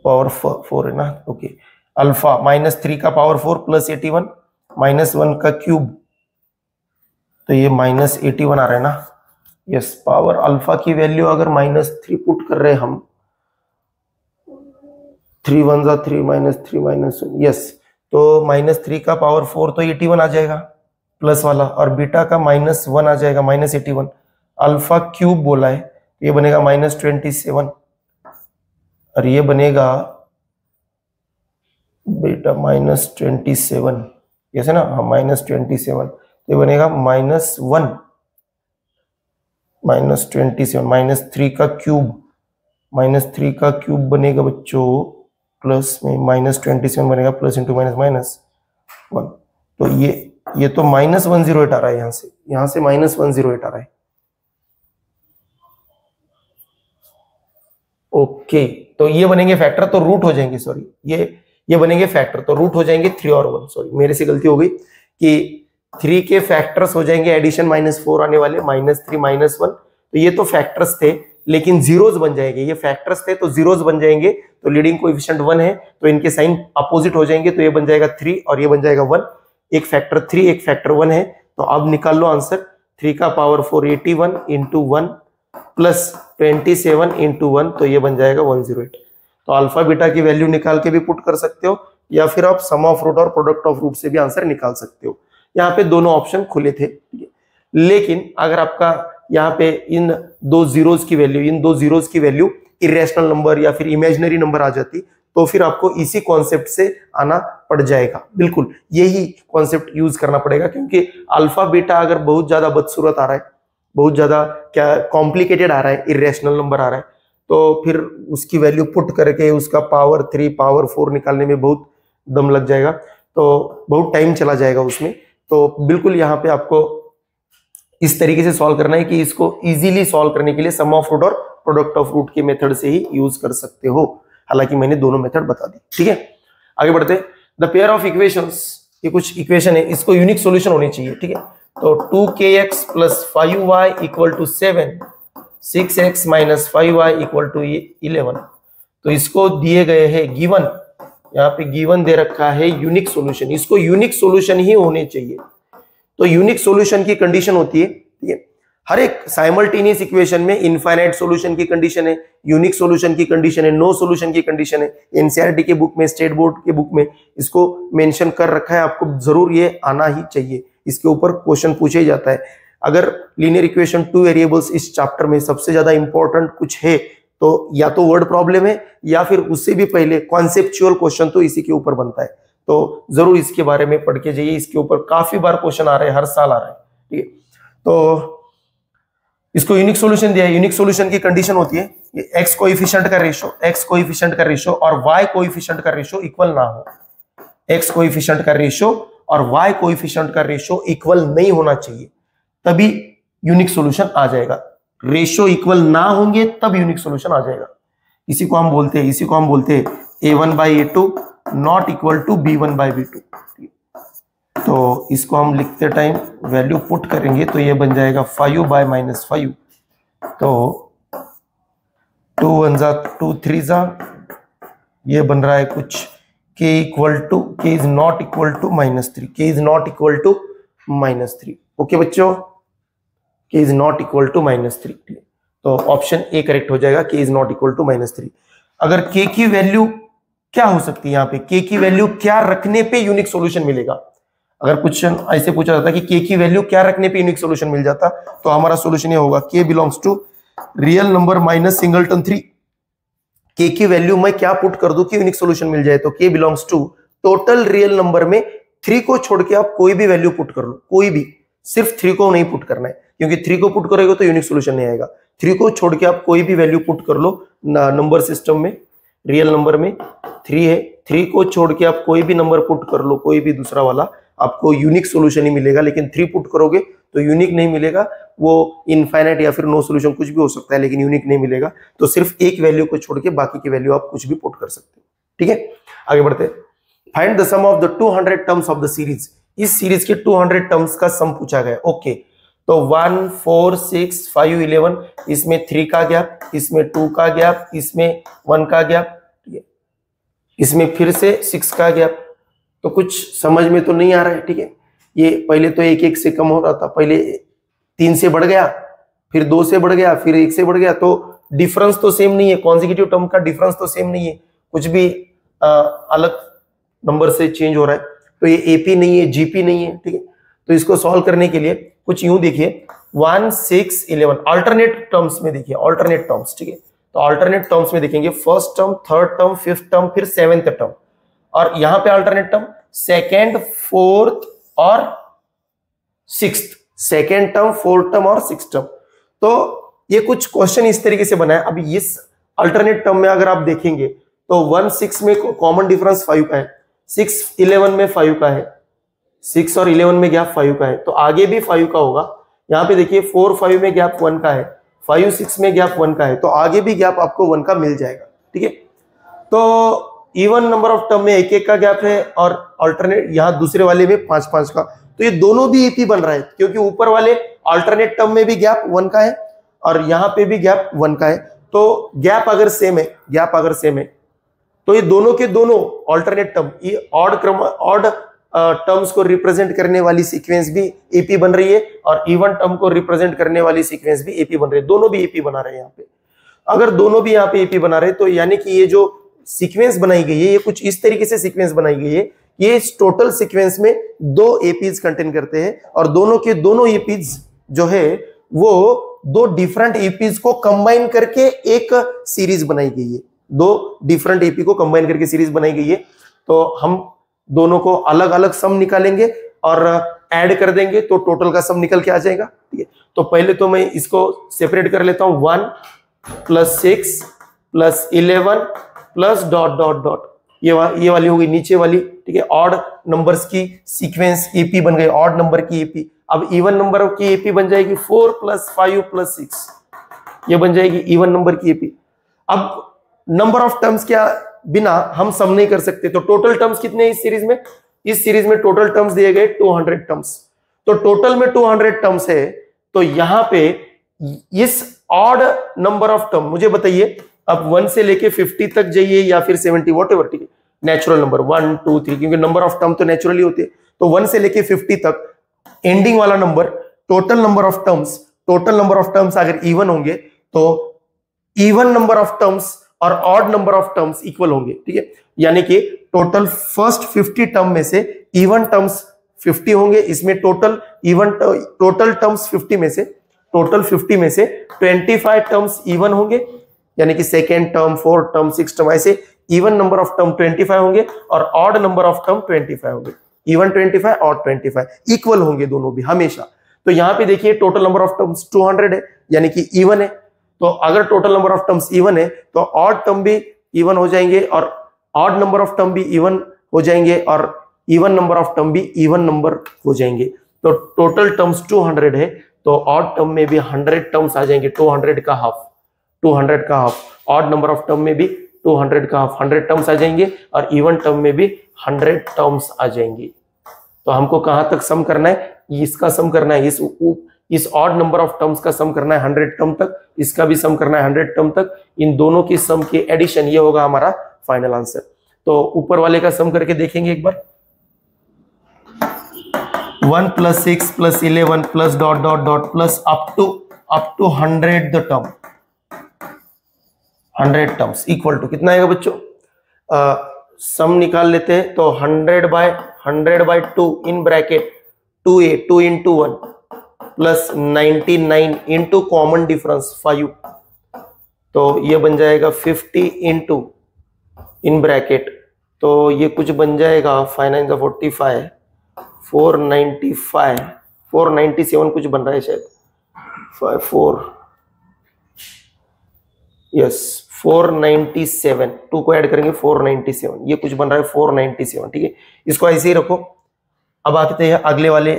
A: पावर 4 है ना, ओके। अल्फा -3 का पावर 4 प्लस 81 -1 का क्यूब, तो ये -81 आ रहा है ना, यस। पावर अल्फा की वैल्यू अगर -3 पुट कर रहे हैं हम, 3 1 3 -3 -1, यस, तो -3 का पावर 4 तो 81 आ जाएगा, प्लस वाला, और बीटा का -1 आ जाएगा, -81। अल्फा क्यूब बोला है, ये बनेगा -27, और ये बनेगा बीटा -27, कैसे ना, हाँ -27, ये बनेगा -1 -27 -3 का क्यूब, -3 का क्यूब बनेगा बच्चों, प्लस में -27 बनेगा, प्लस इंटू -1। तो ये तो -108 आ रहा है, यहाँ से -108 आ रहा है। ओके, तो ये बनेंगे फैक्टर, तो रूट हो जाएंगे, सॉरी ये बनेंगे फैक्टर, तो रूट हो जाएंगे 3 और 1, सॉरी मेरे से गलती हो गई, कि 3 के फैक्टर्स हो जाएंगे एडिशन -4 आने वाले, -3 -1, तो ये तो फैक्टर्स थे, लेकिन जीरोस बन जाएंगे, ये फैक्टर्स थे तो जीरोस बन जाएंगे, तो लीडिंग कोएफिशिएंट 1 है, तो इनके साइन अपोजिट हो जाएंगे, तो ये बन जाएगा 3 और ये बन जाएगा 1, एक फैक्टर 3 एक फैक्टर 1 है, तो अब निकाल लो आंसर, 3 का पावर 4 81 इंटू 1 प्लस 27 इंटू 1, तो ये बन जाएगा 108। तो अल्फा बीटा की वैल्यू निकाल के भी पुट कर सकते हो, या फिर आप सम ऑफ रूट और प्रोडक्ट ऑफ रूट से भी आंसर निकाल सकते हो। यहाँ पे दोनों ऑप्शन खुले थे, लेकिन अगर आपका यहाँ पे इन दो जीरोस की वैल्यू इरेशनल नंबर या फिर इमेजिनरी नंबर आ जाती, तो फिर आपको इसी कॉन्सेप्ट से आना पड़ जाएगा, बिल्कुल यही कॉन्सेप्ट यूज करना पड़ेगा, क्योंकि अल्फा बीटा अगर बहुत ज्यादा बदसूरत आ रहा है, बहुत ज्यादा क्या कॉम्प्लिकेटेड आ रहा है, इरेशनल नंबर आ रहा है, तो फिर उसकी वैल्यू पुट करके उसका पावर 3 पावर 4 निकालने में बहुत दम लग जाएगा, तो बहुत टाइम चला जाएगा उसमें। तो बिल्कुल यहाँ पे आपको इस तरीके से सॉल्व करना है कि इसको इजीली सॉल्व करने के लिए सम ऑफ रूट और प्रोडक्ट ऑफ रूट के मेथड से ही यूज कर सकते हो, हालांकि मैंने दोनों मेथड बता दी। ठीक है, आगे बढ़ते। द पेयर ऑफ इक्वेशंस, ये कुछ इक्वेशन है, इसको यूनिक सॉल्यूशन होनी चाहिए। ठीक है, तो 2kx + 5y = 7, 6x - 5y = 11, तो इसको दिए गए हैं गिवन, यहाँ पे गिवन दे रखा है यूनिक सॉल्यूशन, इसको यूनिक सॉल्यूशन ही होने चाहिए। तो यूनिक सॉल्यूशन की कंडीशन होती है, ठीक है, हर एक साइमल्टेनियस इक्वेशन में इनफाइनाइट सॉल्यूशन की कंडीशन है, यूनिक सॉल्यूशन की कंडीशन है, नो सॉल्यूशन की कंडीशन है। एनसीईआरटी के बुक में, स्टेट बोर्ड के बुक में इसको मेंशन कर रखा है, आपको जरूर ये आना ही चाहिए, इसके ऊपर क्वेश्चन पूछा ही जाता है। अगर लीनियर इक्वेशन 2 वेरिएबल्स इस चैप्टर में सबसे ज्यादा इंपॉर्टेंट कुछ है, तो या तो वर्ड प्रॉब्लम है, या फिर उससे भी पहले कॉन्सेप्चुअल क्वेश्चन तो इसी के ऊपर बनता है, तो जरूर इसके बारे में पढ़ के जाइए, इसके ऊपर काफी बार क्वेश्चन आ रहे हैं, हर साल आ रहा है। ठीक है, तो इसको यूनिक सॉल्यूशन दिया है। यूनिक सॉल्यूशन की कंडीशन होती है एक्स कोएफिशिएंट का रेशो और वाई कोएफिशिएंट का रेशो इक्वल ना हो। एक्स कोएफिशिएंट का रेशो और वाई कोएफिशिएंट का रेशो इक्वल नहीं होना चाहिए, तभी यूनिक सॉल्यूशन आ जाएगा। रेशो इक्वल ना होंगे तब यूनिक सॉल्यूशन आ जाएगा। इसी को हम बोलते हैं a1/a2 not equal to b1/b2। तो इसको हम लिखते टाइम वैल्यू पुट करेंगे, तो ये बन जाएगा 5y - 5, तो 2 1 जा 2 3 जा, ये बन रहा है कुछ k is not equal to -3, k is not equal to -3। Okay बच्चों, k is not equal to -3, तो ऑप्शन ए करेक्ट हो जाएगा, k is not equal to -3। अगर k की वैल्यू क्या हो सकती है, यहाँ पे k की वैल्यू क्या रखने पे यूनिक सॉल्यूशन मिलेगा। अगर क्वेश्चन ऐसे पूछा जाता कि k की वैल्यू क्या रखने पे यूनिक सॉल्यूशन मिल जाता, तो हमारा सॉल्यूशन ये होगा k belongs to real number minus singleton 3। k की वैल्यू मैं क्या पुट कर दूं कि यूनिक सॉल्यूशन मिल जाए, तो k belongs to total real number में 3 को छोड़ के आप कोई भी वैल्यू पुट कर लो, कोई भी, सिर्फ 3 को नहीं पुट करना है, क्योंकि 3 को पुट करोगे तो यूनिक सॉल्यूशन नहीं आएगा। 3 को छोड़ के आप कोई भी वैल्यू पुट कर लो, नंबर सिस्टम में रियल नंबर में 3 है, 3 को छोड़ के आप कोई भी नंबर पुट कर लो, कोई भी दूसरा वाला, आपको यूनिक सॉल्यूशन ही मिलेगा। लेकिन 3 पुट करोगे तो यूनिक नहीं मिलेगा, वो इनफाइनाइट या फिर नो सॉल्यूशन कुछ भी हो सकता है, लेकिन यूनिक नहीं मिलेगा। तो सिर्फ एक वैल्यू को छोड़ के बाकी की वैल्यू आप कुछ भी पुट कर सकते हो। ठीक है, आगे बढ़ते हैं। Find the sum of the 200 terms of the series. इस सीरीज के 200 टर्म्स का सम पूछा गया। ओके, तो 1 4 6 5 11, इसमें 3 का गैप, इसमें 2 का गैप, इसमें 1 का गैप, इसमें फिर से 6 का गैप, तो कुछ समझ में तो नहीं आ रहा है। ठीक है, ये पहले तो 1 1 से कम हो रहा था, पहले 3 से बढ़ गया, फिर 2 से बढ़ गया, फिर 1 से बढ़ गया, तो डिफरेंस तो सेम नहीं है, कॉन्जिक्यूटिव टर्म का डिफरेंस तो सेम नहीं है, कुछ भी अलग नंबर से चेंज हो रहा है। तो ये एपी नहीं है, जीपी नहीं है। ठीक है, तो इसको सॉल्व करने के लिए कुछ यूं देखिए 1 6 11 अल्टरनेट टर्म्स में देखिए, अल्टरनेट टर्म्स, ठीक है। तो अल्टरनेट टर्म्स में देखेंगे first term, third term, fifth term, फिर सेवेंथ टर्म, और यहां पे अल्टरनेट टर्म सेकेंड, फोर्थ और sixth, second term, fourth term और सिक्स्थ टर्म। तो ये कुछ क्वेश्चन इस तरीके से बना है। अब इस अल्टरनेट टर्म में अगर आप देखेंगे तो 1 6 में कॉमन डिफरेंस 5 का है, 6 11 में 5 का है, 6 और 11 में गैप 5 का है, तो आगे भी 5 का होगा। यहाँ पे देखिए 4 5 में गैप 1 का है, 5 6 में गैप 1 का है, तो आगे भी गैप आपको 1 का मिल जाएगा, ठीक है। तो इवन नंबर ऑफ टर्म में 1 1 का गैप है और अल्टरनेट यहाँ दूसरे वाले में 5 5 का, तो ये दोनों भी एपी बन रहा है क्योंकि ऊपर वाले अल्टरनेट टर्म में भी गैप 1 का है और यहाँ पे भी गैप 1 का है। तो गैप अगर सेम है, गैप अगर सेम है, तो ये दोनों के दोनों अल्टरनेट टर्म, ये ऑड क्रम, ऑड टर्म्स को रिप्रेजेंट करने वाली सीक्वेंस भी एपी बन रही है और इवन टर्म को रिप्रेजेंट करने वाली सीक्वेंस भी एपी बन रही है, दोनों भी एपी बना रहे हैं यहाँ पे। अगर दोनों भी यहाँ पे एपी बना रहे तो यानी कि ये जो सीक्वेंस बनाई गई है ये कुछ इस तरीके से सीक्वेंस बनाई गई है, ये इस टोटल सीक्वेंस में 2 एपीज कंटेन करते हैं और दोनों के दोनों एपीज जो है वो 2 डिफरेंट एपीज को कंबाइन करके एक सीरीज बनाई गई है, 2 डिफरेंट एपी को कंबाइन करके सीरीज बनाई गई है। तो हम दोनों को अलग अलग सम निकालेंगे और ऐड कर देंगे तो टोटल का सम निकल के आ जाएगा, ठीक है। तो पहले तो मैं इसको सेपरेट कर लेता हूं, 1 + 6 + 11 प्लस डॉट डॉट डॉट, ये वाली होगी नीचे वाली, ठीक है। ऑड नंबर्स की सीक्वेंस एपी बन गई, ऑड नंबर की एपी। अब इवन नंबर की एपी बन जाएगी 4 + 5 + 6, ये बन जाएगी इवन नंबर की एपी। अब नंबर ऑफ टर्म्स क्या बिना हम सम नहीं कर सकते, तो टोटल टर्म्स कितने हैं इस सीरीज में? इस सीरीज में टोटल टर्म्स दिए गए 200 टर्म्स, तो टोटल में 200 टर्म्स है। तो यहां पे इस ऑड नंबर ऑफ टर्म, मुझे बताइए अब 1 से लेके 50 तक जाइए या फिर 70, वॉटएवर, ठीक है, नेचुरल नंबर 1 2 3, क्योंकि नंबर ऑफ टर्म तो नेचुरली होते हैं। तो 1 से लेके 50 तक एंडिंग वाला number, total number of terms, total number of terms अगर इवन होंगे तो इवन नंबर ऑफ टर्म्स और odd number of terms equal होंगे, ठीक है। यानी कि टोटल फर्स्ट 50 टर्म में से इवन टर्म्स 50 होंगे, इसमें टोटल टर्म्स 50 में से, टोटल 50 में से 25 टर्म्स इवन होंगे, यानी कि second term, fourth term, six term, ऐसे इवन नंबर ऑफ टर्म 25 होंगे और ऑड नंबर ऑफ टर्म 25 होंगे। इवन 25 और 25 इक्वल होंगे दोनों भी हमेशा। तो यहां पे देखिए टोटल नंबर ऑफ टर्म्स 200 है, यानी कि इवन है। तो अगर total number of terms even है तो ऑड टर्म भी इवन हो जाएंगे और ऑड नंबर ऑफ टर्म भी इवन हो जाएंगे और इवन नंबर ऑफ टर्म भी इवन नंबर हो जाएंगे। तो टोटल टर्म्स 200 है, तो ऑड टर्म में भी 100 टर्म्स आ जाएंगे, 200 का हाफ, 200 का half. Odd number of term में भी 200 का हाफ, 100 टर्म्स आ जाएंगे और इवन टर्म में भी 100 टर्म्स आ जाएंगे। तो हमको कहां तक सम करना है? इसका सम करना है, इस ऑड नंबर ऑफ टर्म्स का सम करना है 100 टर्म तक, इसका भी सम करना है 100 टर्म तक। इन दोनों की सम के एडिशन, ये होगा हमारा फाइनल आंसर। तो ऊपर वाले का सम करके देखेंगे एक बार, 1 + 6 + 11 plus dot dot dot plus up to 100 th term, 100 terms equal to कितना आएगा बच्चों? सम निकाल लेते हैं। तो 100/2 in bracket 2a 2 × 1 plus 99 into common difference 5, तो ये बन जाएगा 50 इंटू इन ब्रैकेट, तो ये कुछ बन जाएगा 5 9 45, 495 497 कुछ बन रहा है शायद, 497, 2 को ऐड करेंगे 497, ये कुछ बन रहा है 497, ठीक है। इसको ऐसे ही रखो। अब आते हैं अगले वाले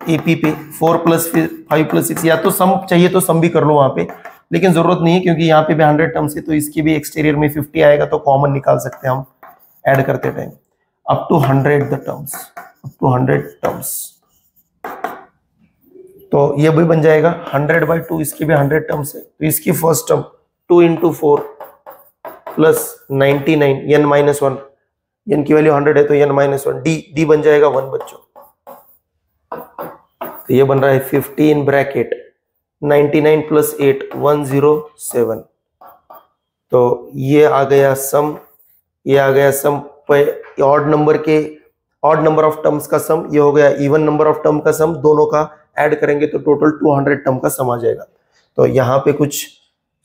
A: एपी पे, 4 + 5 + 6, या तो सम चाहिए तो सम भी कर लो वहां पे, लेकिन जरूरत नहीं है क्योंकि यहाँ पे भी 100 टर्म्स है, तो इसके भी एक्सटीरियर में 50 आएगा तो कॉमन निकाल सकते हैं हम ऐड करते time. Up to 100 th terms, up to 100 terms, तो ये भी बन जाएगा 100/2, इसकी भी 100 टर्म्स है, तो इसकी first term 2 × 4 plus 99 n-1, n की वैल्यू 100 है तो n-1, d बन जाएगा 1 बच्चों। तो ये बन रहा है 50 इन ब्रैकेट 99 + 8 107, तो ये आ गया सम, ये आ गया सम। ऑड नंबर के ऑड नंबर ऑफ टर्म्स का सम, ये हो गया इवन नंबर ऑफ टर्म का सम, दोनों का ऐड करेंगे तो टोटल 200 टर्म का सम आ जाएगा। तो यहाँ पे कुछ,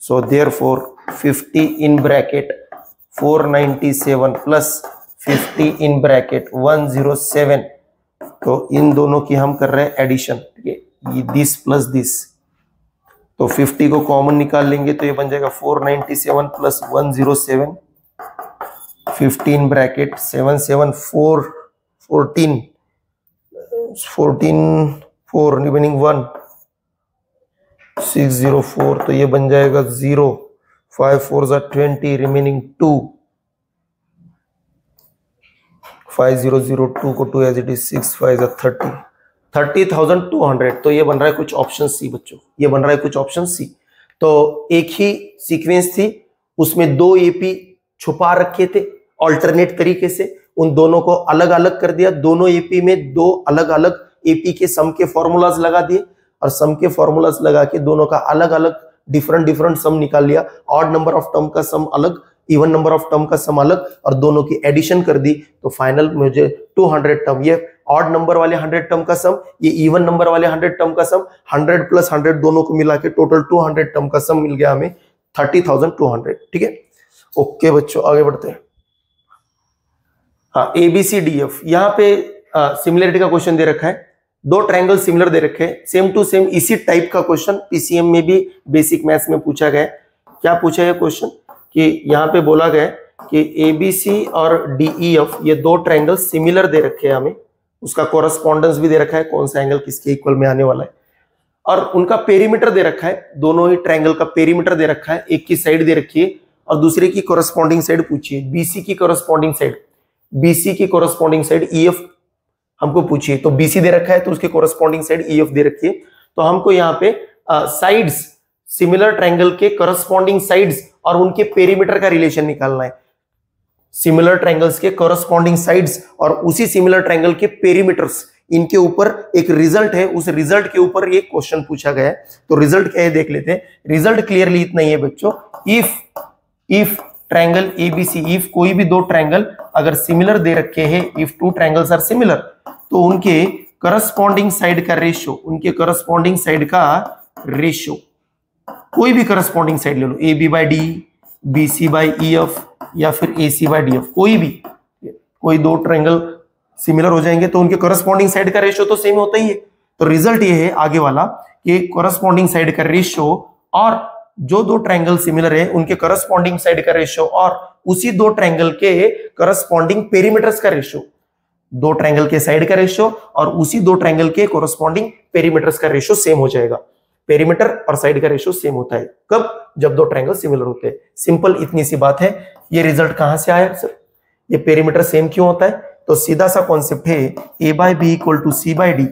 A: so therefore 50 in bracket 497 plus 50 in bracket 107, तो इन दोनों की हम कर रहे हैं एडिशन, ठीक है, दिस प्लस दिस, तो 50 को कॉमन निकाल लेंगे तो ये बन जाएगा 497 प्लस 107, 15 ब्रैकेट 7 7 4 14 14 4 रिमेनिंग 1 604, तो ये बन जाएगा 0, 5 4 20 रिमेनिंग 2, 5002 को 2 एज इट इज 6 5 30, 30,200। तो ये बन रहा है कुछ ऑप्शन सी बच्चों, ये बन रहा है कुछ ऑप्शन सी। तो एक ही सीक्वेंस थी, उसमें दो एपी छुपा रखे थे ऑल्टरनेट तरीके से, उन दोनों को अलग अलग कर दिया, दोनों एपी में दो अलग अलग एपी के सम के फॉर्मूलाज लगा दिए और सम के फॉर्मूलाज लगा के दोनों का अलग अलग डिफरेंट सम निकाल लिया, ऑड नंबर ऑफ टर्म का सम अलग, इवन नंबर ऑफ टर्म का सम अलग, और दोनों की एडिशन कर दी तो फाइनल मुझे 200 टर्म, ये ऑड नंबर वाले 100 टर्म का सम, ये इवन नंबर वाले 100 टर्म का सम, 100 प्लस 100 दोनों को मिला के टोटल 200 टर्म का सम मिल गया हमें 30,200। ठीक है, ओके बच्चों आगे बढ़ते हैं। हाँ, ABCDF, यहाँ पे सिमिलरिटी का क्वेश्चन दे रखा है, दो ट्रायंगल सिमिलर दे रखे हैं, सेम टू सेम इसी टाइप का क्वेश्चन पीसीएम में भी बेसिक मैथ्स में पूछा गया। क्या पूछा है क्वेश्चन कि यहाँ पे बोला गया कि ABC और DEF ये दो ट्रायंगल सिमिलर दे रखे हैं हमें, उसका कोरस्पॉन्डेंस भी दे रखा है, कौन सा एंगल किसके इक्वल में आने वाला है, और उनका पेरीमीटर दे रखा है, दोनों ही ट्रायंगल का पेरीमीटर दे रखा है, एक की साइड दे रखी है और दूसरे की कोरस्पॉन्डिंग साइड पूछिए, BC की कोरस्पॉन्डिंग साइड, BC की कोरस्पॉन्डिंग साइड EF हमको पूछिए, तो BC दे रखा है तो उसके कोरस्पॉन्डिंग साइड EF दे रखी है, तो हमको यहाँ पे साइड्स सिमिलर ट्रायंगल के कोरस्पॉन्डिंग साइड्स और उनके पेरीमीटर का रिलेशन निकालना है, सिमिलर ट्रायंगल्स के कोरस्पॉन्डिंग साइड्स और उसी सिमिलर ट्रायंगल के पेरीमीटर्स, इनके ऊपर एक रिजल्ट है, उस रिजल्ट के ऊपर एक क्वेश्चन पूछा गया है। तो रिजल्ट क्या है देख लेते हैं। रिजल्ट क्लियरली इतना ही है बच्चों, इफ ट्रायंगल ABC, इफ कोई भी दो ट्रायंगल अगर सिमिलर दे रखे हैं, if two triangles are similar, तो उनके करस्पॉन्डिंग साइड का रेशियो, उनके करस्पॉन्डिंग साइड का रेशियो, कोई भी करस्पॉन्डिंग साइड ले लो, AB by D, BC by EF या फिर AC बाई DF, कोई दो ट्रायंगल सिमिलर हो जाएंगे तो उनके करस्पॉन्डिंग साइड का रेशियो तो सेम होता ही है। तो रिजल्ट ये है आगे वाला कि करस्पॉन्डिंग साइड का रेशियो और जो दो ट्रायंगल सिमिलर है उनके करस्पॉन्डिंग साइड का रेशियो और उसी दो ट्रायंगल के करस्पॉन्डिंग पेरीमीटर्स का रेशियो, दो ट्रायंगल के साइड का रेशियो और उसी दो ट्रायंगल के कोरस्पॉन्डिंग पेरीमीटर्स का रेशियो सेम हो जाएगा। पेरीमीटर और साइड का रेशियो सेम होता है कब, जब दो ट्रायंगल सिमिलर होते हैं। सिंपल इतनी सी बात है। ये रिजल्ट कहां से आया सर, ये पेरीमीटर सेम क्यों होता है, तो सीधा सा कॉन्सेप्ट है A by B equal to C by D.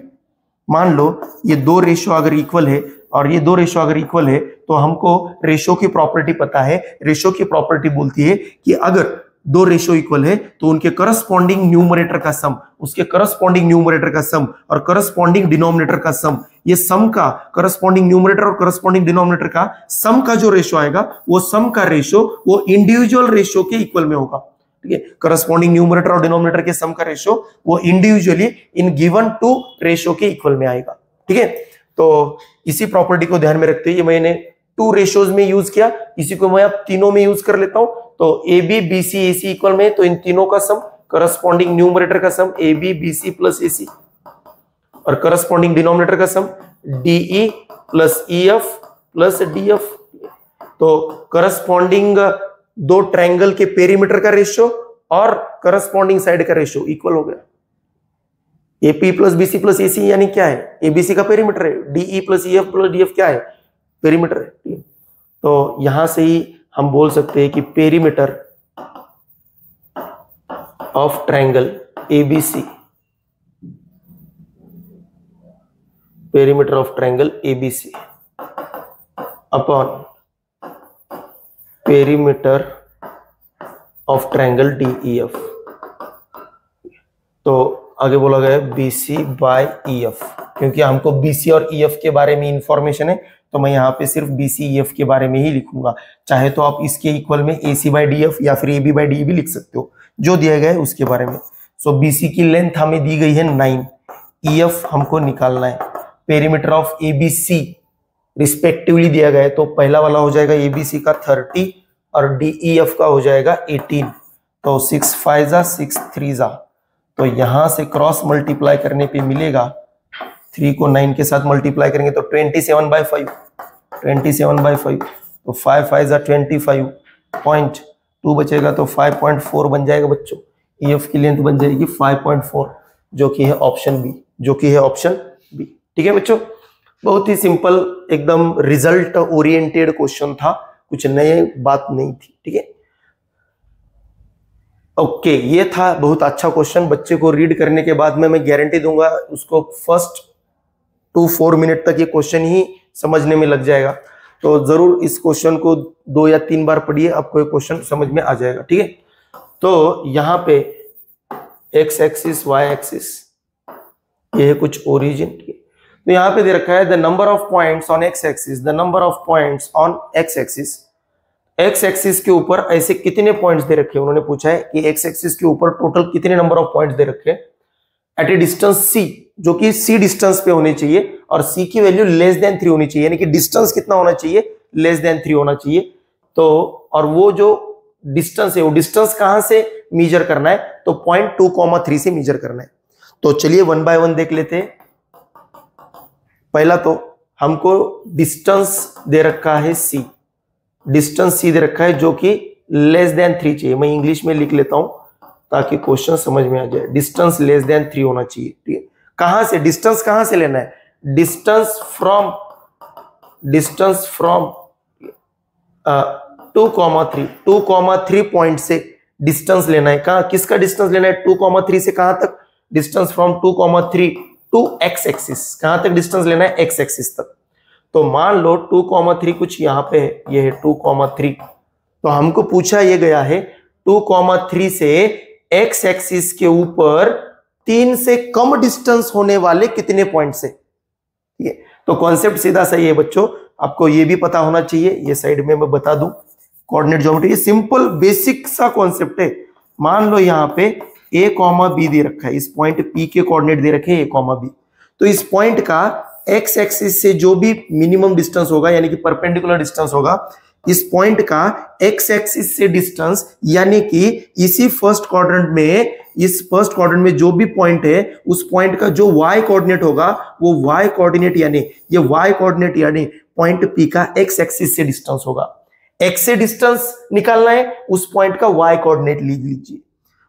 A: मान लो ये दो रेशियो अगर इक्वल है और ये दो रेशियो अगर इक्वल है तो हमको रेशियो की प्रॉपर्टी पता है। रेशियो की प्रॉपर्टी बोलती है कि अगर दो रेशियो इक्वल है तो उनके करस्पॉन्डिंग न्यूमरेटर का सम, उसके करस्पॉन्डिंग न्यूमरेटर का सम और करस्पॉन्डिंग डिनोमिनेटर का सम, ये सम का करस्पॉन्डिंग न्यूमरेटर और करस्पॉन्डिंग डिनोमिनेटर का सम का जो रेशियो आएगा वो सम का रेशियो वो इंडिविजुअल रेशियो के इक्वल में होगा। ठीक है, करस्पॉन्डिंग न्यूमरेटर और डिनोमिनेटर के सम का रेशियो वो individually in given two ratio के इक्वल में आएगा। ठीक है, तो इसी प्रॉपर्टी को ध्यान में रखते हुए मैंने टू रेशियोज में यूज किया, इसी को मैं अब तीनों में यूज कर लेता हूं। तो AB BC AC इक्वल में, तो इन तीनों का सम, करस्पॉन्डिंग न्यूमरेटर का सम AB BC प्लस AC और करस्पॉन्डिंग डिनोमिनेटर का सम DE plus EF plus DF। तो करस्पॉन्डिंग दो ट्रायंगल के पेरीमीटर का रेशियो और करस्पॉन्डिंग साइड का रेशियो इक्वल हो गया। AP plus BC plus AC यानी क्या है, ABC का पेरीमीटर है, DE plus EF plus DF क्या है, पेरीमीटर है। तो यहां से ही हम बोल सकते हैं कि perimeter of triangle ABC, perimeter of triangle ABC upon perimeter of triangle DEF, तो आगे बोला गया है BC बाय EF, क्योंकि हमको BC और EF के बारे में इंफॉर्मेशन है तो मैं यहाँ पे सिर्फ BC EF के बारे में ही लिखूंगा। चाहे तो आप इसके इक्वल में AC बाई DF या फिर AB बाई DE भी लिख सकते हो, जो दिया गया है उसके बारे में। सो बीसी की लेंथ हमें दी गई है 9, ईएफ हमको निकालना है, पेरीमीटर ऑफ एबीसी रिस्पेक्टिवली दिया गया है, तो पहला वाला हो जाएगा एबीसी का 30 और डीईएफ का हो जाएगा 18, तो 6 5 जा 6 3 जा, तो यहां से क्रॉस मल्टीप्लाई करने पे मिलेगा 3 को 9 के साथ मल्टीप्लाई करेंगे तो 27/5, 27/5, तो 5 5 जा 25.2 बचेगा, तो 5.4 बन जाएगा बच्चों। ईएफ की लेंथ बन जाएगी 5.4, जो कि है ऑप्शन बी, जो कि है ऑप्शन बी। ठीक है बच्चों, बहुत ही सिंपल, एकदम रिजल्ट ओरिएंटेड क्वेश्चन था, कुछ नए बात नहीं थी। ठीक है, ओके, ये था बहुत अच्छा क्वेश्चन। बच्चे को रीड करने के बाद में मैं गारंटी दूंगा उसको फर्स्ट 2-4 मिनट तक ये क्वेश्चन ही समझने में लग जाएगा। तो जरूर इस क्वेश्चन को 2 या 3 बार पढ़िए, आपको ये क्वेश्चन समझ में आ जाएगा। ठीक है, तो यहाँ पे एक्स एक्सिस वाई एक्सिस ये है कुछ ओरिजिन। तो यहाँ पे दे रखा है the number of points on x axis, the number of points on x axis. X axis के ऊपर ऐसे कितने पॉइंट्स दे रखे हैं, उन्होंने पूछा है कि एक्स एक्सिस के ऊपर टोटल कितने नंबर ऑफ पॉइंट्स दे रखे हैं एट ए डिस्टेंस सी, जो कि सी डिस्टेंस पे होने चाहिए और सी की वैल्यू लेस देन 3 होनी चाहिए, यानी कि डिस्टेंस कितना होना चाहिए, लेस देन 3 होना चाहिए। तो और वो जो डिस्टेंस है, वो डिस्टेंस कहां से मेजर करना है, तो पॉइंट 2,3 से मेजर करना है। तो चलिए 1 बाय 1 देख लेते हैं। पहला तो हमको डिस्टेंस दे रखा है सी, डिस्टेंस सी दे रखा है जो कि लेस देन 3 चाहिए। मैं इंग्लिश में लिख लेता हूं ताकि क्वेश्चन समझ में आ जाए। डिस्टेंस लेस देन 3 होना चाहिए। ठीक है, कहां से डिस्टेंस कहां से लेना है, डिस्टेंस फ्रॉम 2,3 पॉइंट से डिस्टेंस लेना है। कहां, किसका डिस्टेंस लेना है, 2,3 से कहां तक, distance from 2,3 to X axis, कहां तक डिस्टेंस लेना है, एक्स एक्सिस तक। तो मान लो 2,3 कुछ यहां पे है, ये है 2,3, तो हमको पूछा ये गया है 2,3 से एक्स एक्सिस के ऊपर 3 से कम डिस्टेंस होने वाले कितने पॉइंट से। ठीक है, तो कॉन्सेप्ट सीधा सही है बच्चों, आपको ये भी पता होना चाहिए। ये साइड में मैं बता दूं, कोऑर्डिनेट ज्योमेट्री, ये सिंपल बेसिक सा कॉन्सेप्ट है। मान लो यहाँ पे a, b दे रखा है, इस पॉइंट P के कोऑर्डिनेट दे रखे हैं a, b, तो इस पॉइंट का एक्स एक्सिस से जो भी मिनिमम डिस्टेंस होगा, यानी कि परपेंडिकुलर डिस्टेंस होगा, इस पॉइंट का एक्स एक्सिस से डिस्टेंस, यानी कि इसी फर्स्ट क्वाड्रेंट में, इस फर्स्ट क्वाड्रेंट में जो भी पॉइंट है, उस पॉइंट का जो वाई कोऑर्डिनेट होगा, वो वाई कोऑर्डिनेट यानी ये वाई कोऑर्डिनेट यानी पॉइंट P का एक्स एक्सिस से डिस्टेंस होगा। एक्स से डिस्टेंस निकालना है, उस पॉइंट का वाई कोऑर्डिनेट लिख लीजिए,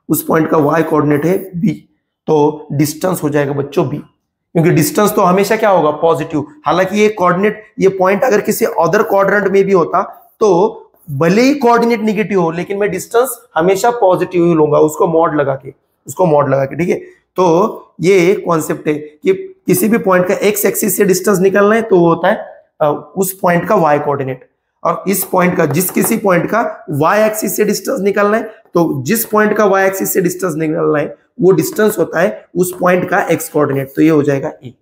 A: उस पॉइंट का वाई कोऑर्डिनेट है b, तो डिस्टेंस हो जाएगा बच्चों b, क्योंकि डिस्टेंस तो हमेशा क्या होगा, पॉजिटिव। हालांकि ये कोऑर्डिनेट, ये पॉइंट अगर किसी अदर क्वाड्रेंट में भी होता तो भले ही कोऑर्डिनेट नेगेटिव हो, लेकिन मैं डिस्टेंस हमेशा पॉजिटिव ही लूंगा, उसको मॉड लगा के, ठीक है। तो ये कॉन्सेप्ट है कि किसी भी पॉइंट का एक्स एक्सिस से डिस्टेंस निकालना है तो वो होता है उस पॉइंट का वाई कोऑर्डिनेट, और इस पॉइंट का, जिस किसी पॉइंट का वाई एक्सिस से डिस्टेंस निकालना है, तो जिस पॉइंट का वाई एक्सिस से डिस्टेंस निकालना है वो डिस्टेंस होता है उस पॉइंट का एक्स कोऑर्डिनेट। तो ये हो जाएगा ए,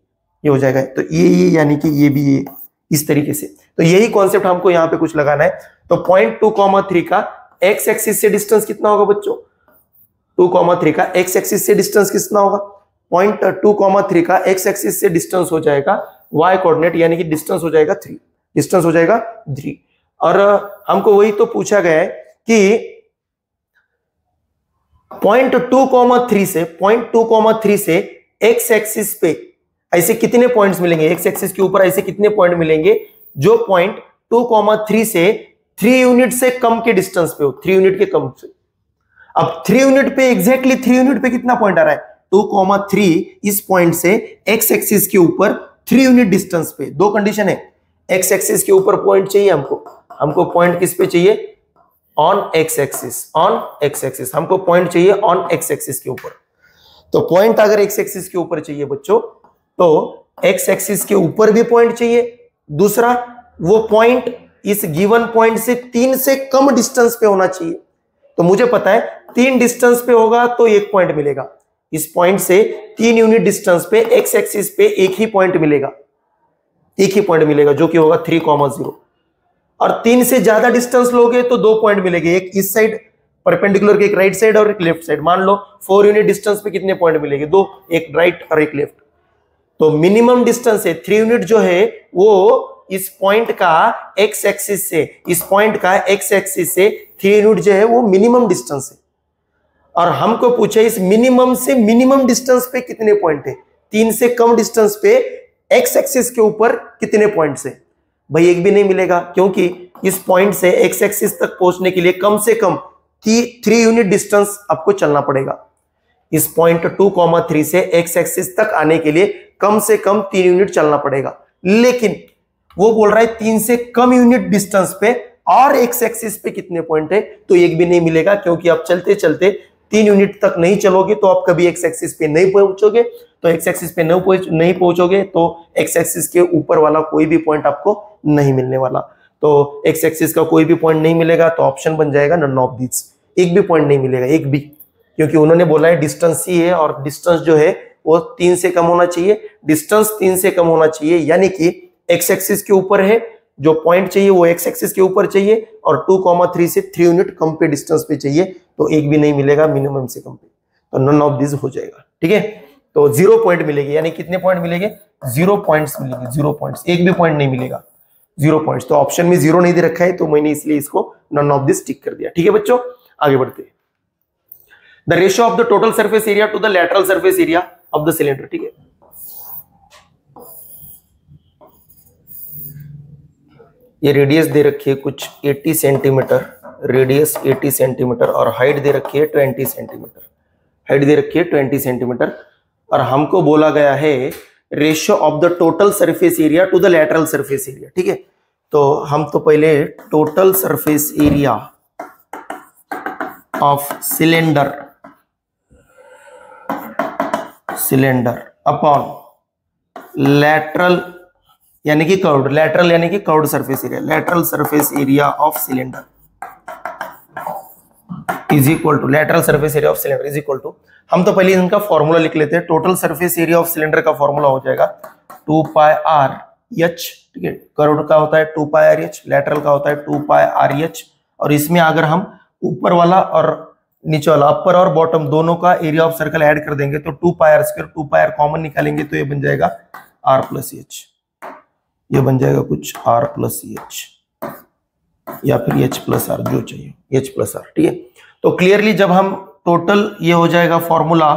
A: ये हो जाएगा, तो ये यानी कि ये भी ये, इस तरीके से। तो यही कॉन्सेप्ट हमको यहाँ पे कुछ लगाना है। तो पॉइंट 2,3 का एक्स एक्सिस से डिस्टेंस कितना होगा बच्चों, 2,3 का एक्स एक्सिस से डिस्टेंस कितना होगा, पॉइंट 2,3 का एक्स एक्सिस से डिस्टेंस हो जाएगा वाई कोऑर्डिनेट, यानी कि डिस्टेंस हो जाएगा 3, डिस्टेंस हो जाएगा 3। और हमको वही तो पूछा गया है कि पॉइंट 2,3 से एक्स एक्सिस पे ऐसे कितने पॉइंट्स मिलेंगे, एक्स एक्सिस के ऊपर ऐसे कितने पॉइंट मिलेंगे जो पॉइंट 2,3 से 3 यूनिट से कम के डिस्टेंस पे हो, 3 यूनिट के कम से। अब 3 यूनिट पे, एग्जैक्टली 3 यूनिट पे कितना पॉइंट आ रहा है, 2,3 इस पॉइंट से एक्स एक्सिस के ऊपर 3 यूनिट डिस्टेंस पे। दो कंडीशन है, एक्स एक्सिस के ऊपर पॉइंट चाहिए हमको पॉइंट किस पे चाहिए, on x axis, on x axis, हमको पॉइंट चाहिए ऑन एक्स एक्सिस के ऊपर। तो पॉइंट अगर एक्स एक्सिस के ऊपर चाहिए बच्चों, तो एक्स एक्सिस के ऊपर भी पॉइंट चाहिए, दूसरा वो पॉइंट इस गिवन पॉइंट से 3 से कम डिस्टेंस पे होना चाहिए। तो मुझे पता है 3 डिस्टेंस पे होगा तो 1 पॉइंट मिलेगा, इस पॉइंट से 3 यूनिट डिस्टेंस पे एक्स एक्सिस पे एक ही पॉइंट मिलेगा, जो कि होगा 3,0, और 3 से ज्यादा डिस्टेंस लोगे तो 2 पॉइंट मिलेंगे, एक इस साइड परपेंडिकुलर के एक राइट साइड और एक लेफ्ट साइड। मान लो 4 यूनिट डिस्टेंस पे कितने पॉइंट मिलेंगे, 2, एक राइट और एक लेफ्ट। तो मिनिमम डिस्टेंस है 3 यूनिट जो है वो इस पॉइंट का एक्स एक्सिस से, इस पॉइंट का एक्स एक्सिस से 3 यूनिट जो है वो मिनिमम डिस्टेंस है। और हमको पूछा इस मिनिमम से मिनिमम डिस्टेंस पे कितने पॉइंट है, 3 से कम डिस्टेंस पे एक्स एक्सिस के ऊपर कितने पॉइंट्स है। भाई एक भी नहीं मिलेगा, क्योंकि इस पॉइंट से एक्स एक्सिस तक पहुंचने के लिए कम से कम 3 यूनिट डिस्टेंस आपको चलना पड़ेगा। इस पॉइंट 2,3 से एक्स एक्सिस तक आने के लिए कम से कम 3 यूनिट चलना पड़ेगा। लेकिन वो बोल रहा है 3 से कम यूनिट डिस्टेंस पे और एक्स एक्सिस पे कितने पॉइंट है, तो एक भी नहीं मिलेगा, क्योंकि आप चलते चलते 3 यूनिट तक नहीं चलोगे तो आप कभी एक्स एक्सिस पे नहीं पहुंचोगे। तो एक्स एक्सिस पे नहीं पहुंचोगे तो एक्स एक्सिस के ऊपर वाला कोई भी पॉइंट आपको नहीं मिलने वाला। तो एक्स एक्सिस का कोई भी पॉइंट नहीं मिलेगा, तो ऑप्शन बन जाएगा नन ऑफ दिस। एक भी पॉइंट नहीं मिलेगा, एक भी, क्योंकि उन्होंने बोला है डिस्टेंस ही है और डिस्टेंस जो है वो 3 से कम होना चाहिए। डिस्टेंस 3 से कम होना चाहिए, यानी कि एक्स एक्सिस के ऊपर है, जो पॉइंट चाहिए वो एक्स एक्सिस के ऊपर चाहिए और 2,3 से 3 यूनिट कम पे डिस्टेंस पे चाहिए। तो एक भी नहीं मिलेगा मिनिमम से कम पे, तो नन ऑफ दिस हो जाएगा। ठीक है, तो 0 पॉइंट मिलेगी, यानी कितने पॉइंट मिलेंगे, 0 पॉइंट्स मिलेंगे, 0 पॉइंट्स, एक भी पॉइंट नहीं मिलेगा, 0 पॉइंट्स। तो ऑप्शन में 0 नहीं दे रखा है, तो मैंने इसलिए इसको नन ऑफ दिस टिक कर दिया। ठीक है बच्चों, आगे बढ़ते हैं। The ratio of the total surface area to the lateral surface area of the cylinder. ठीक है, ये रेडियस दे रखी है कुछ 80 सेंटीमीटर, रेडियस 80 सेंटीमीटर और हाइट दे रखी है 20 सेंटीमीटर, हाइट दे रखी है 20 सेंटीमीटर। और हमको बोला गया है ratio of the total surface area to the lateral surface area. ठीक है, तो हम तो पहले total surface area of cylinder upon lateral यानी कि कर्व्ड, लैटरल यानी कि curved surface area, lateral surface area of cylinder is equal to, lateral surface area of cylinder is equal to, हम तो पहले इनका फॉर्मूला लिख लेते हैं। Total surface area of cylinder का फॉर्मूला हो जाएगा 2πr(h). ठीक है, कर्व्ड का होता है 2πr(h), लैटरल का होता है 2πr(h). और इसमें अगर हम ऊपर वाला और नीचे वाला, अपर और बॉटम दोनों का एरिया ऑफ सर्कल ऐड कर देंगे तो 2πr², 2πr कॉमन निकालेंगे तो ये बन जाएगा r+h, ये बन जाएगा कुछ r+h या फिर h+r, जो चाहिए h+r। ठीक है, तो क्लियरली जब हम टोटल, ये हो जाएगा फॉर्मूला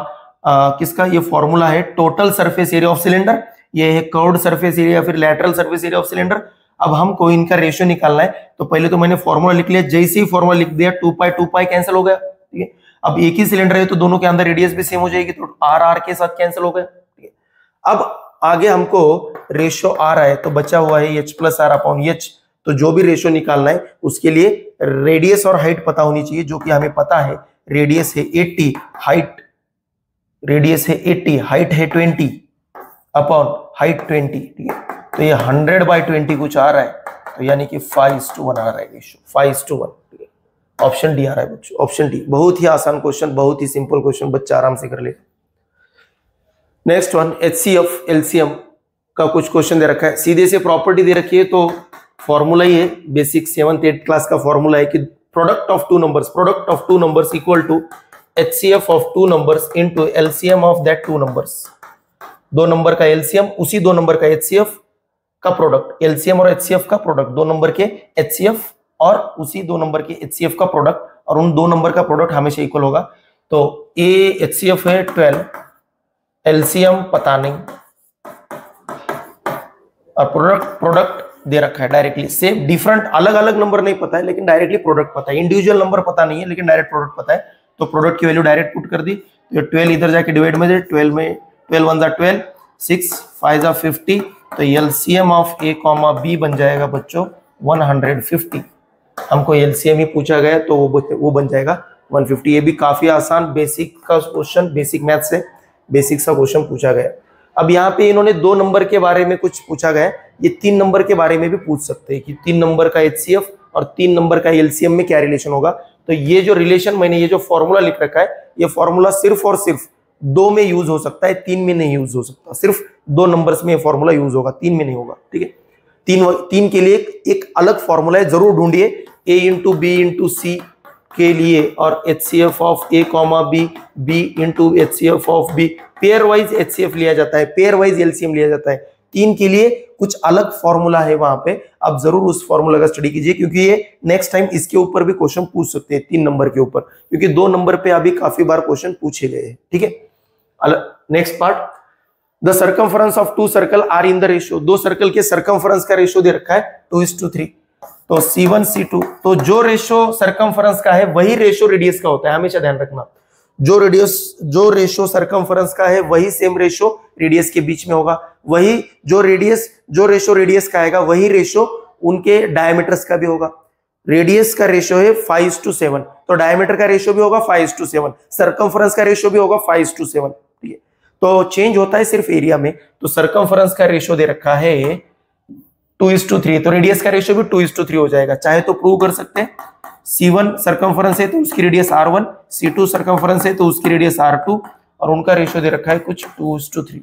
A: किसका, ये फॉर्मूला है total surface area of cylinder, ये है कर्व्ड सरफेस एरिया फिर lateral surface area of cylinder. अब हमको इनका रेशियो निकालना है, तो पहले तो मैंने फॉर्मूला लिख लिया, जैसे ही फॉर्मूला लिख दिया 2π कैंसिल हो गया। ठीक है, अब एक ही सिलेंडर है तो दोनों के अंदर रेडियस भी सेम हो जाएगी, तो r के साथ कैंसिल हो गया। ठीक है, अब आगे हमको रेशियो आ रहा है तो बचा हुआ है h+r/h। तो जो भी रेशियो निकालना है उसके लिए रेडियस और हाइट पता होनी चाहिए, जो कि हमें पता है। रेडियस है 80, हाइट, रेडियस है 80, हाइट है 20 अपॉन हाइट 20। ठीक है, तो ये 100/20 कुछ आ रहा है, तो यानी कि 5:1 आ रहा है रेशियो, 5:1। ठीक है, ऑप्शन डी आ रहा है बच्चों, ऑप्शन डी। बहुत ही आसान क्वेश्चन, बहुत ही सिंपल क्वेश्चन, बच्चा आराम से कर लेगा। नेक्स्ट वन, HCF LCM का कुछ क्वेश्चन दे रखा है, सीधे से प्रॉपर्टी दे रखी है। तो फॉर्मूला ही है बेसिक 7th 8th क्लास का फॉर्मूला है कि product of two numbers equal to HCF of two numbers into LCM of that two numbers. दो नंबर का LCM उसी दो नंबर का HCF का प्रोडक्ट, LCM और HCF का प्रोडक्ट, दो नंबर के HCF और उसी दो नंबर के HCF का प्रोडक्ट, और उन दो नंबर का प्रोडक्ट हमेशा इक्वल होगा। तो A HCF है 12, LCM पता नहीं, और प्रोडक्ट दे रखा है डायरेक्टली। सेम डिफरेंट अलग अलग नंबर नहीं पता है, लेकिन डायरेक्टली प्रोडक्ट पता है। इंडिविजुअल नंबर पता नहीं है, लेकिन डायरेक्ट प्रोडक्ट पता है। तो प्रोडक्ट की वैल्यू डायरेक्ट पुट कर दी, तो 12 इधर जाके डिवाइड में दे, 12 में 12 1 जा 12, 6 5 जा 50। तो LCM ऑफ A, B बन जाएगा बच्चों 150। हमको LCM ही पूछा गया तो वो बन जाएगा 150। ये भी काफी आसान बेसिक का क्वेश्चन, बेसिक मैथ से बेसिक सा क्वेश्चन पूछा गया। अब यहाँ पे इन्होंने दो नंबर के बारे में कुछ पूछा गया, ये 3 नंबर के बारे में भी पूछ सकते हैं कि 3 नंबर का HCF और 3 नंबर का LCM में क्या रिलेशन होगा। तो ये जो रिलेशन, मैंने ये जो फॉर्मूला लिख रखा है, ये फॉर्मूला सिर्फ और सिर्फ 2 में यूज हो सकता है, 3 में नहीं यूज हो सकता। सिर्फ 2 नंबर्स में ये फॉर्मूला यूज होगा, 3 में नहीं होगा। ठीक है, 3 के लिए एक अलग फॉर्मूला है, जरूर ढूंढिए। A × B × C के लिए और HCF of A, B, B into HCF of B, pair wise HCF लिया जाता है, पेयर वाइज LCM लिया जाता है। 3 के लिए कुछ अलग फॉर्मूला है वहां पे, आप जरूर उस फॉर्मूला का स्टडी कीजिए, क्योंकि ये नेक्स्ट टाइम इसके ऊपर भी क्वेश्चन पूछ सकते हैं 3 नंबर के ऊपर, क्योंकि 2 नंबर पे अभी काफी बार क्वेश्चन पूछे गए हैं। ठीक है, next part, the circumference of 2 circle are in the ratio, 2 circle के सर्कमफरेंस का रेशियो दे रखा है 2:3, तो C1 C2, तो जो रेशियो सर्कमफरेंस का है वही रेशियो रेडियस का होता है, हमेशा ध्यान रखना। जो रेशियो सर्कमफरेंस का है वही सेम रेशियो रेडियस के बीच में होगा, वही जो रेशियो रेडियस का आएगा वही रेशियो उनके डायमीटर्स का भी होगा। रेडियस का रेशियो है 5:7, तो डायमीटर का रेशियो भी होगा 5:7, सर्कमफरेंस का रेशियो भी होगा 5:7। ठीक है, तो चेंज होता है सिर्फ एरिया में। तो सर्कमफरेंस का रेशियो दे रखा है 2:3, तो रेडियस का रेशियो भी 2:3 हो जाएगा। चाहे तो प्रूव कर सकते हैं, C1 सर्कमफरेंस है तो उसकी रेडियस R1, C2 सर्कमफरेंस है तो उसकी रेडियस R2, और उनका रेशियो दे रखा है कुछ 2:3,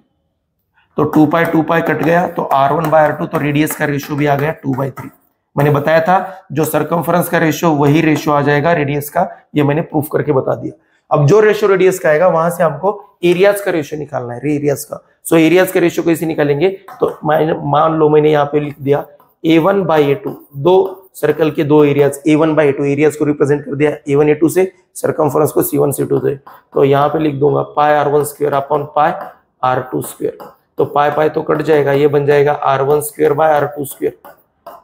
A: तो 2 कट गया, तो R1/R2, तो रेडियस का रेशियो भी आ गया 2/3। मैंने बताया था जो सर्कमफरेंस का रेशियो वही रेशियो आ जाएगा रेडियस का, ये मैंने प्रूफ करके बता दिया। अब जो रेशियो रेडियस का आएगा वहां से हमको एरियाज का रेशियो निकालना है, एरियाज का। सो एरियाज का रेशियो कैसे निकालेंगे, तो मान लो मैंने यहाँ पे लिख दिया A1/A2, 2 सर्कल के 2 एरियाज, A1/A2 एरियाज को रिप्रेजेंट कर दिया A1A2 से, सर्कमफरेंस को C1 C2 से, तो यहाँ पे लिख दूंगा πr1² अपॉन πr2², तो पाई तो कट जाएगा, ये बन जाएगा R1²/R2²,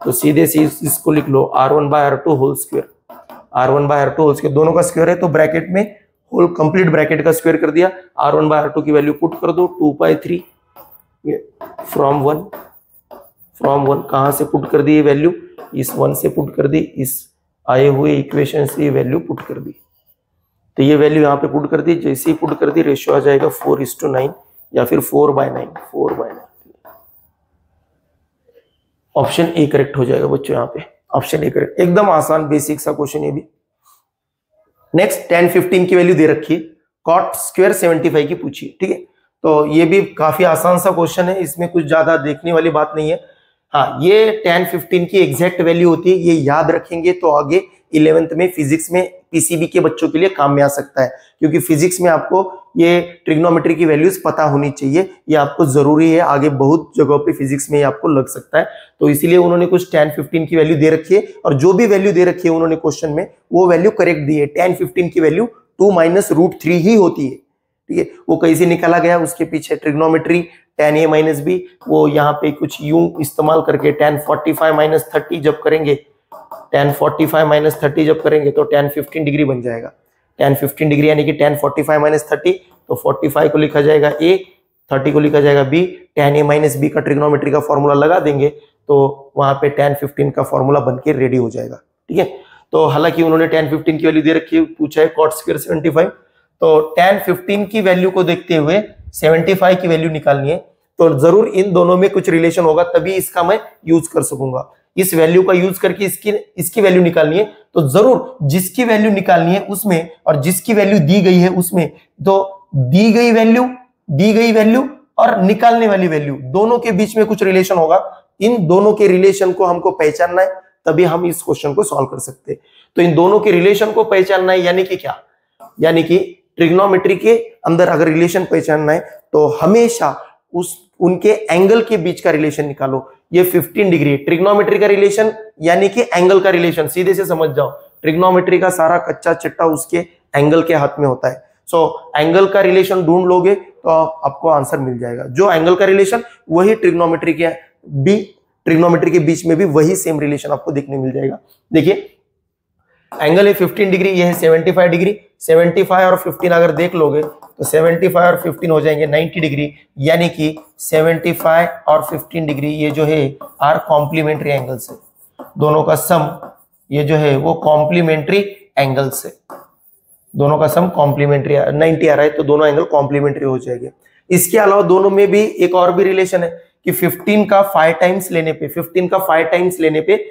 A: तो सीधे से इसको लिख लो R1/R2 whole square, R1/R2 whole square, दोनों का स्क्वायर है तो ब्रैकेट में होल कंप्लीट ब्रैकेट का स्क्वायर कर दिया, R1/R2 की वैल्यू पुट कर दो 2/3 फ्रॉम 1 कहां से पुट कर दी ये वैल्यू, इस 1 से पुट कर दी, इस आए हुए इक्वेशन से ये वैल्यू पुट कर दी, तो ये वैल्यू यहाँ पे पुट कर दी, जैसे ही पुट कर दी रेशियो आ जाएगा 4:9 या फिर 4/9। ऑप्शन ए करेक्ट हो जाएगा बच्चों, यहाँ पे ऑप्शन ए करेक्ट, एकदम आसान बेसिक सा क्वेश्चन ये भी। नेक्स्ट tan 15 की वैल्यू दे रखी है, cot स्क्वायर 75 की पूछी है। ठीक है, तो ये भी काफी आसान सा क्वेश्चन है, इसमें कुछ ज्यादा देखने वाली बात नहीं है। हाँ, ये tan 15 की एग्जैक्ट वैल्यू होती है, ये याद रखेंगे तो आगे 11th में फिजिक्स में पीसीबी के बच्चों के लिए काम में आ सकता है, क्योंकि फिजिक्स में आपको ये ट्रिग्नोमेट्री की वैल्यूज पता होनी चाहिए, ये आपको जरूरी है, आगे बहुत जगहों पे फिजिक्स में आपको लग सकता है। तो इसीलिए उन्होंने कुछ tan 15 की वैल्यू दे रखी है, और जो भी वैल्यू दे रखी है उन्होंने क्वेश्चन में वो वैल्यू करेक्ट दी है। tan 15 की वैल्यू 2 - √3 ही होती है। ठीक है, वो कैसे निकाला गया उसके पीछे ट्रिग्नोमेट्री tan A - B, वो यहाँ पे कुछ यूं इस्तेमाल करके tan 45 - 30 जब करेंगे, tan 45 - 30 जब करेंगे तो tan 15 डिग्री बन जाएगा। tan 15 डिग्री यानी कि tan 45 - 30, तो 45 को लिखा जाएगा A, 30 को लिखा जाएगा B, tan A - B का ट्रिग्नोमेट्री का फॉर्मूला लगा देंगे तो वहां पे tan 15 का फॉर्मूला बनके रेडी हो जाएगा। ठीक है, तो हालांकि उन्होंने tan 15 की वैल्यू दे रखी है, पूछा है cot स्क्वायर 75, तो tan 15 की वैल्यू को देखते हुए 75 की वैल्यू निकालनी है, तो जरूर इन दोनों में कुछ रिलेशन होगा, तभी इसका मैं यूज कर सकूंगा। इस वैल्यू का यूज करके इसकी वैल्यू निकालनी है, तो जरूर जिसकी वैल्यू निकालनी है उसमें और जिसकी वैल्यू दी गई है उसमें, तो दी गई वैल्यू और निकालने वाली वैल्यू दोनों के बीच में कुछ रिलेशन होगा। इन दोनों के रिलेशन को हमको पहचानना है, तभी हम इस क्वेश्चन को सॉल्व कर सकते हैं। तो इन दोनों के रिलेशन को पहचानना है, यानी कि क्या, यानी कि ट्रिग्नोमेट्री के अंदर अगर रिलेशन पहचानना है तो हमेशा उनके एंगल के बीच का रिलेशन निकालो। ये 15 डिग्री ट्रिग्नोमेट्री का रिलेशन यानी कि एंगल का रिलेशन, सीधे से समझ जाओ, ट्रिग्नोमेट्री का सारा कच्चा चिट्टा उसके एंगल के हाथ में होता है। सो एंगल का रिलेशन ढूंढ लोगे तो आपको आंसर मिल जाएगा। जो एंगल का रिलेशन वही ट्रिग्नोमेट्री के बीच में भी वही सेम रिलेशन आपको देखने मिल जाएगा। देखिए एंगल है 15 डिग्री, ये है 75 डिग्री, 75 और 15 अगर देख लोगे तो 75 और 15 हो जाएंगे 90 डिग्री, यानी कि 75 और 15 डिग्री ये जो है आर कॉम्प्लीमेंट्री एंगल्स है, दोनों का सम ये जो है वो कॉम्प्लीमेंट्री एंगल्स है, दोनों का सम कॉम्प्लीमेंट्री 90 आ रहा है तो दोनों एंगल कॉम्प्लीमेंट्री हो जाएंगे। इसके अलावा दोनों में भी एक और भी रिलेशन है कि 15 का 5 टाइम्स लेने पे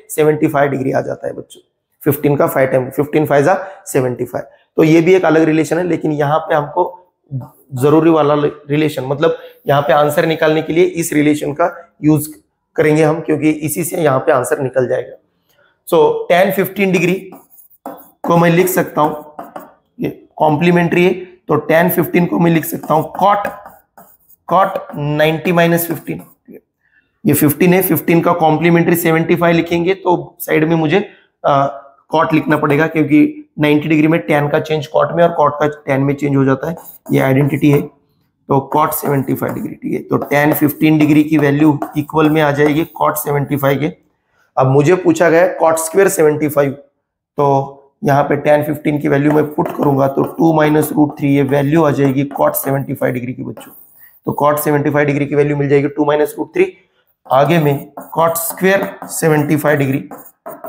A: 75 डिग्री आ जाता है बच्चों, 15 का 5 टाइम 15 5 जा 75, तो ये भी एक अलग रिलेशन है। लेकिन यहाँ पे हमको जरूरी वाला रिलेशन, मतलब यहाँ पे आंसर निकालने के लिए इस रिलेशन का यूज करेंगे हम, क्योंकि इसी से यहाँ पे आंसर निकल जाएगा। सो tan 15 डिग्री को मैं लिख सकता हूं, ये कॉम्प्लीमेंट्री है तो tan 15 को मैं लिख सकता हूं cot 90 माइनस 15। ये 15 है, 15 का कॉम्प्लीमेंट्री 75 लिखेंगे तो साइड में मुझे कॉट लिखना पड़ेगा क्योंकि 90 डिग्री में tan का चेंज कॉट में और कॉट का tan में चेंज हो जाता है, ये आइडेंटिटी है। तो cot 75 डिग्री, ठीक है। तो tan 15 डिग्री की वैल्यू इक्वल में आ जाएगी cot 75 के। अब मुझे पूछा गया cot स्क्वायर 75, तो यहाँ पे tan 15 की वैल्यू मैं पुट करूंगा तो 2 माइनस रूट 3 ये वैल्यू आ जाएगी cot 75 डिग्री की बच्चों। तो cot 75 डिग्री की वैल्यू मिल जाएगी 2 माइनस रूट 3। आगे में cot square 75 degree,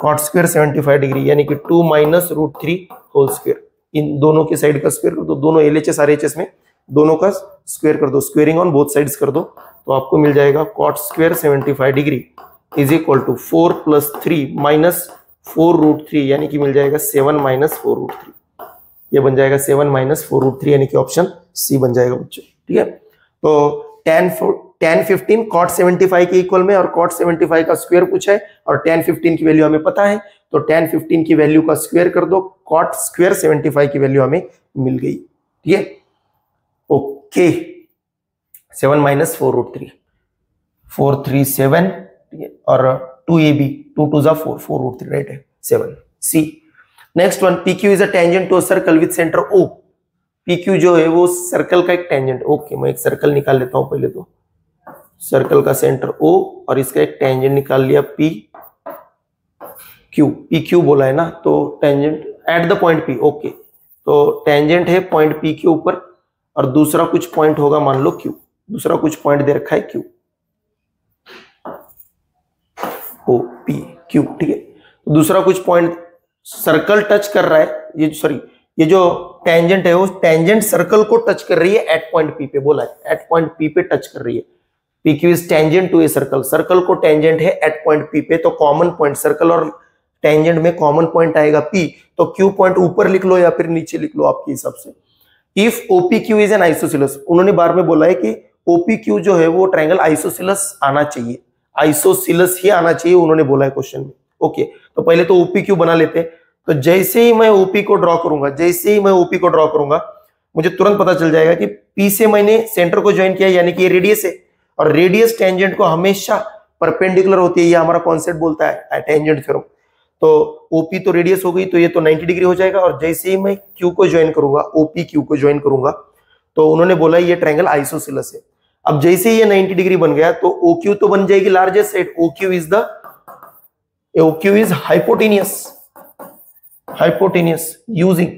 A: cot square 75 degree यानी कि 2 माइनस रूट 3 होल स्क्वायर। इन दोनों के साइड का स्क्वायर कर दो, दोनों LHS RHS में दोनों का स्क्वायर कर दो, स्क्वेयरिंग ऑन बोथ साइड्स कर दो, तो आपको मिल जाएगा cot square 75 degree is equal to 4 plus 3 minus 4 root 3 यानी कि मिल जाएगा 7 माइनस 4 रूट 3। ये बन जाएगा 7 माइनस 4 रूट 3 यानी कि ऑप्शन सी बन जाएगा बच्चों, ठीक है। तो tan 15 cot 75 के इक्वल में और cot 75 का स्क्वायर पूछा है और tan 15 की वैल्यू हमें पता है, तो tan 15 की वैल्यू का स्क्वायर कर दो, cot स्क्वायर 75 की वैल्यू हमें मिल गई, ठीक है। ओके, 7 माइनस 4 रूट 3, 4 3 7, ठीक है, और 2ab 2 2 जा 4 4 रूट 3 राइट है 7। See next one, PQ is a tangent to a circle with centre O। PQ जो है वो सर्कल का एक टेंजेंट। ओके, मैं एक सर्कल निकाल लेता हूं पहले, तो सर्कल का सेंटर O और इसका एक टेंजेंट निकाल लिया PQ बोला है ना, तो tangent at the point P। Okay, तो टेंजेंट है पॉइंट P के ऊपर और दूसरा कुछ पॉइंट होगा मान लो Q, दूसरा कुछ पॉइंट दे रखा है Q, O P Q, ठीक है। तो दूसरा कुछ पॉइंट सर्कल टच कर रहा है, ये जो टेंजेंट है वो टेंजेंट सर्कल को टच कर रही है एट पॉइंट P पे, बोला है एट पॉइंट P पे टच कर रही है। PQ is tangent to a circle, circle को टेंजेंट है एट पॉइंट P पे, तो कॉमन पॉइंट सर्कल और टेंजेंट में कॉमन पॉइंट आएगा P, तो Q पॉइंट ऊपर लिख लो या फिर नीचे लिख लो आपके हिसाब से। If OPQ is an isosceles, उन्होंने बार में बोला है कि OPQ जो है वो ट्रायंगल आइसोसिलस आना चाहिए, आइसोसिलस ही आना चाहिए उन्होंने बोला है क्वेश्चन में। ओके, तो पहले तो OPQ बना लेते हैं। तो जैसे ही मैं OP को ड्रॉ करूंगा, मुझे तुरंत पता चल जाएगा कि P से मैंने सेंटर को ज्वाइन किया यानी कि ये रेडियस है, और रेडियस टेंजेंट को हमेशा परपेंडिकुलर होती है, ये हमारा कॉन्सेप्ट बोलता है टेंजेंट थ्योरम। तो OP तो रेडियस हो गई, तो ये तो 90 डिग्री हो जाएगा, और जैसे ही मैं Q को ज्वाइन करूंगा, OPQ को ज्वाइन करूंगा, तो उन्होंने बोला ये ट्रायंगल आइसोसिलस है। अब जैसे ही ये 90 डिग्री बन गया तो OQ तो बन जाएगी largest side, OQ is hypotenuse using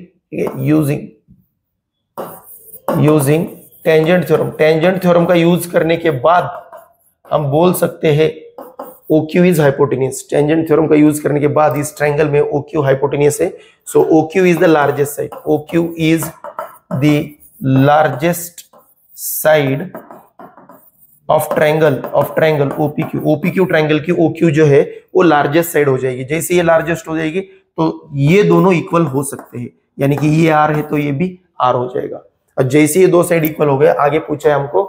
A: tangent theorem का यूज करने के बाद हम बोल सकते हैं OQ is hypotenuse. Tangent theorem का यूज करने के बाद इस ट्रायंगल में OQ हाइपोटेनियस है, सो OQ is the largest side, OQ is the largest side of triangle OPQ triangle की OQ जो है वो लार्जेस्ट साइड हो जाएगी। जैसे ये लार्जेस्ट हो जाएगी तो ये दोनों इक्वल हो सकते हैं, यानी कि ये R है तो ये भी R हो जाएगा। और जैसे ये दो साइड इक्वल हो गए, आगे पूछा है हमको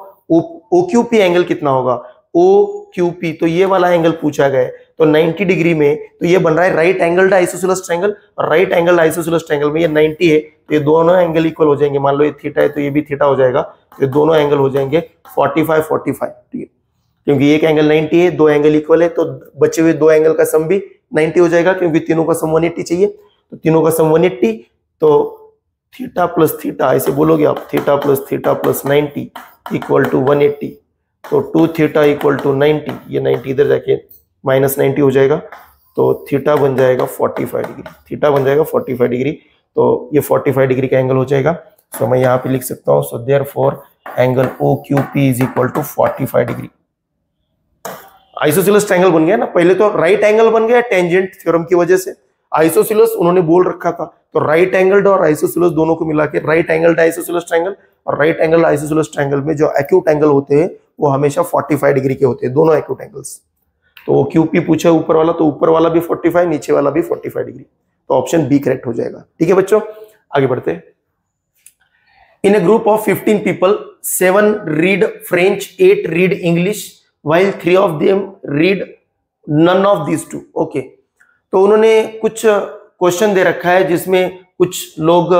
A: OQP एंगल कितना होगा, OQP, तो ये वाला एंगल पूछा गया है, तो 90 डिग्री में तो ये बन रहा है राइट एंगल्ड आइसोसेलेस ट्रायंगल, और राइट एंगल आइसोसेलेस ट्रायंगल में ये 90 है, तो ये दोनों एंगल इक्वल हो जाएंगे। मान लो ये थीटा है तो ये भी थीटा हो जाएगा, तो ये दोनों एंगल हो जाएंगे 45, ठीक है, क्योंकि एक एंगल 90 है, दो एंगल इक्वल है, तो बचे हुए दो एंगल का सम भी 90 हो जाएगा, क्योंकि तीनों का सम 180 चाहिए, तो तीनों का सम 180, तो थीटा प्लस थीटा ऐसे बोलोगे आप, थीटा प्लस 90 इक्वल टू 180, तो 2 थीटा इक्वल टू 90, ये 90 इधर जाके माइनस 90 हो जाएगा, तो थीटा बन जाएगा 45 डिग्री, तो ये 45 डिग्री का एंगल हो जाएगा। सो मैं यहाँ पे लिख सकता हूँ, so therefore angle OQP is equal to 45 degree. Isosceles triangle बन गया ना, पहले तो राइट एंगल बन गया टेंजेंट थ्योरम की वजह से, आइसोसेलेस उन्होंने बोल रखा था, तो राइट एंगल्ड और आइसोसेलेस दोनों को मिला के राइट एंगल्ड आइसोसेलेस ट्रायंगल, और राइट एंगल आइसोसेलेस ट्रायंगल में जो एक्यूट एंगल होते हैं वो हमेशा 45 डिग्री के होते हैं, दोनों एक्यूट एंगल्स। तो OQP पूछा ऊपर वाला, तो ऊपर वाला भी 45, नीचे वाला भी 45 डिग्री, तो ऑप्शन बी करेक्ट हो जाएगा। ठीक है बच्चों, आगे बढ़ते हैं। In a group of 15 people, 7 read French, 8 read English, while 3 of them read none of these two। Okay, तो उन्होंने कुछ क्वेश्चन दे रखा है जिसमें कुछ लोग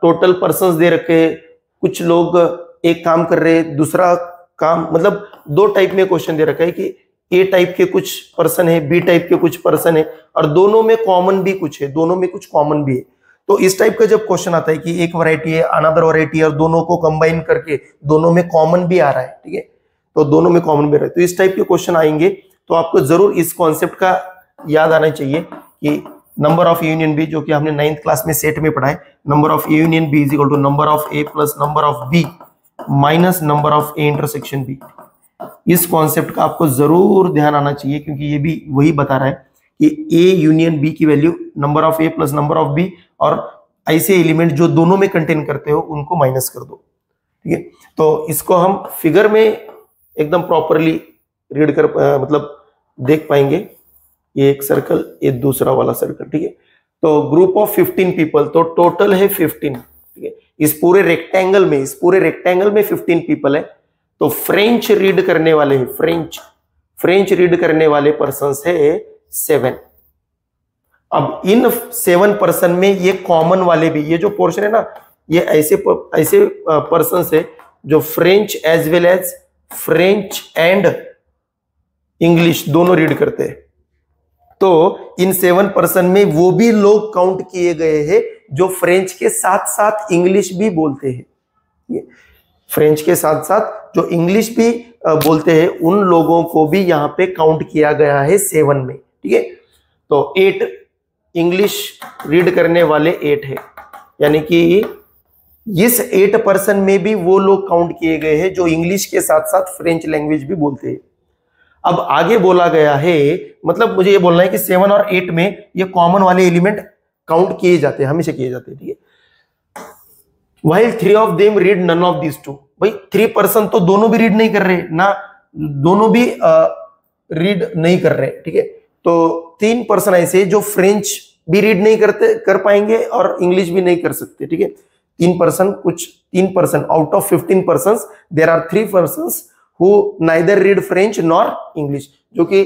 A: टोटल पर्संस दे रखे हैं, कुछ लोग एक काम कर रहे हैं, दूसरा काम, मतलब दो टाइप में क्वेश्चन दे रखा है कि ए टाइप के कुछ पर्सन है, बी टाइप के कुछ पर्सन है, और दोनों में कॉमन भी कुछ है, दोनों में कुछ कॉमन भी है। तो इस टाइप का जब क्वेश्चन आता है कि एक वैरायटी है, अनदर वैरायटी है, और दोनों को कंबाइन करके दोनों में कॉमन भी आ रहा है, ठीक है, तो दोनों में कॉमन भी आ रहा है, तो इस टाइप के क्वेश्चन आएंगे तो आपको जरूर इस कॉन्सेप्ट का याद आना चाहिए कि number of A union B, जो कि हमने 9th क्लास में सेट में पढ़ा है, number of A union B is equal to number of A plus number of B minus number of A intersection B. इस कॉन्सेप्ट का आपको जरूर ध्यान आना चाहिए, क्योंकि ये भी वही बता रहा है कि ए यूनियन बी की value number of A plus number of B, और ऐसे एलिमेंट जो दोनों में कंटेन करते हो उनको माइनस कर दो, ठीक है। तो इसको हम फिगर में एकदम प्रॉपरली रीड कर मतलब देख पाएंगे। ये एक सर्कल, ये दूसरा वाला सर्कल, ठीक है। तो ग्रुप ऑफ 15 पीपल, तो टोटल है 15, ठीक है। इस पूरे रेक्टेंगल में 15 पीपल है। तो फ्रेंच रीड करने वाले हैं, फ्रेंच रीड करने वाले पर्सन्स है 7। अब इन 7 पर्सन में ये कॉमन वाले भी, ये जो पोर्शन है ना, ये ऐसे पर्सन्स है जो French as well as French and English दोनों रीड करते हैं। तो इन 7 पर्सन में वो भी लोग काउंट किए गए हैं जो फ्रेंच के साथ साथ इंग्लिश भी बोलते हैं। फ्रेंच के साथ साथ जो इंग्लिश भी बोलते हैं उन लोगों को भी यहाँ पे काउंट किया गया है 7 में, ठीक है। तो 8 इंग्लिश रीड करने वाले 8 है, यानी कि इस 8 पर्सन में भी वो लोग काउंट किए गए हैं जो इंग्लिश के साथ साथ फ्रेंच लैंग्वेज भी बोलते हैं। अब आगे बोला गया है, मतलब मुझे ये बोलना है कि 7 और 8 में ये कॉमन वाले एलिमेंट काउंट किए जाते हैं, हमेशा किए जाते हैं, ठीक है। While 3 of them read none of these two, भाई 3 पर्सन तो दोनों भी रीड नहीं कर रहे ना, दोनों भी रीड नहीं कर रहे, ठीक है। तो 3 पर्सन ऐसे जो फ्रेंच भी रीड नहीं कर पाएंगे और इंग्लिश भी नहीं कर सकते, ठीक है। 3 person out of 15 person there are 3 person who neither read French nor English, जो कि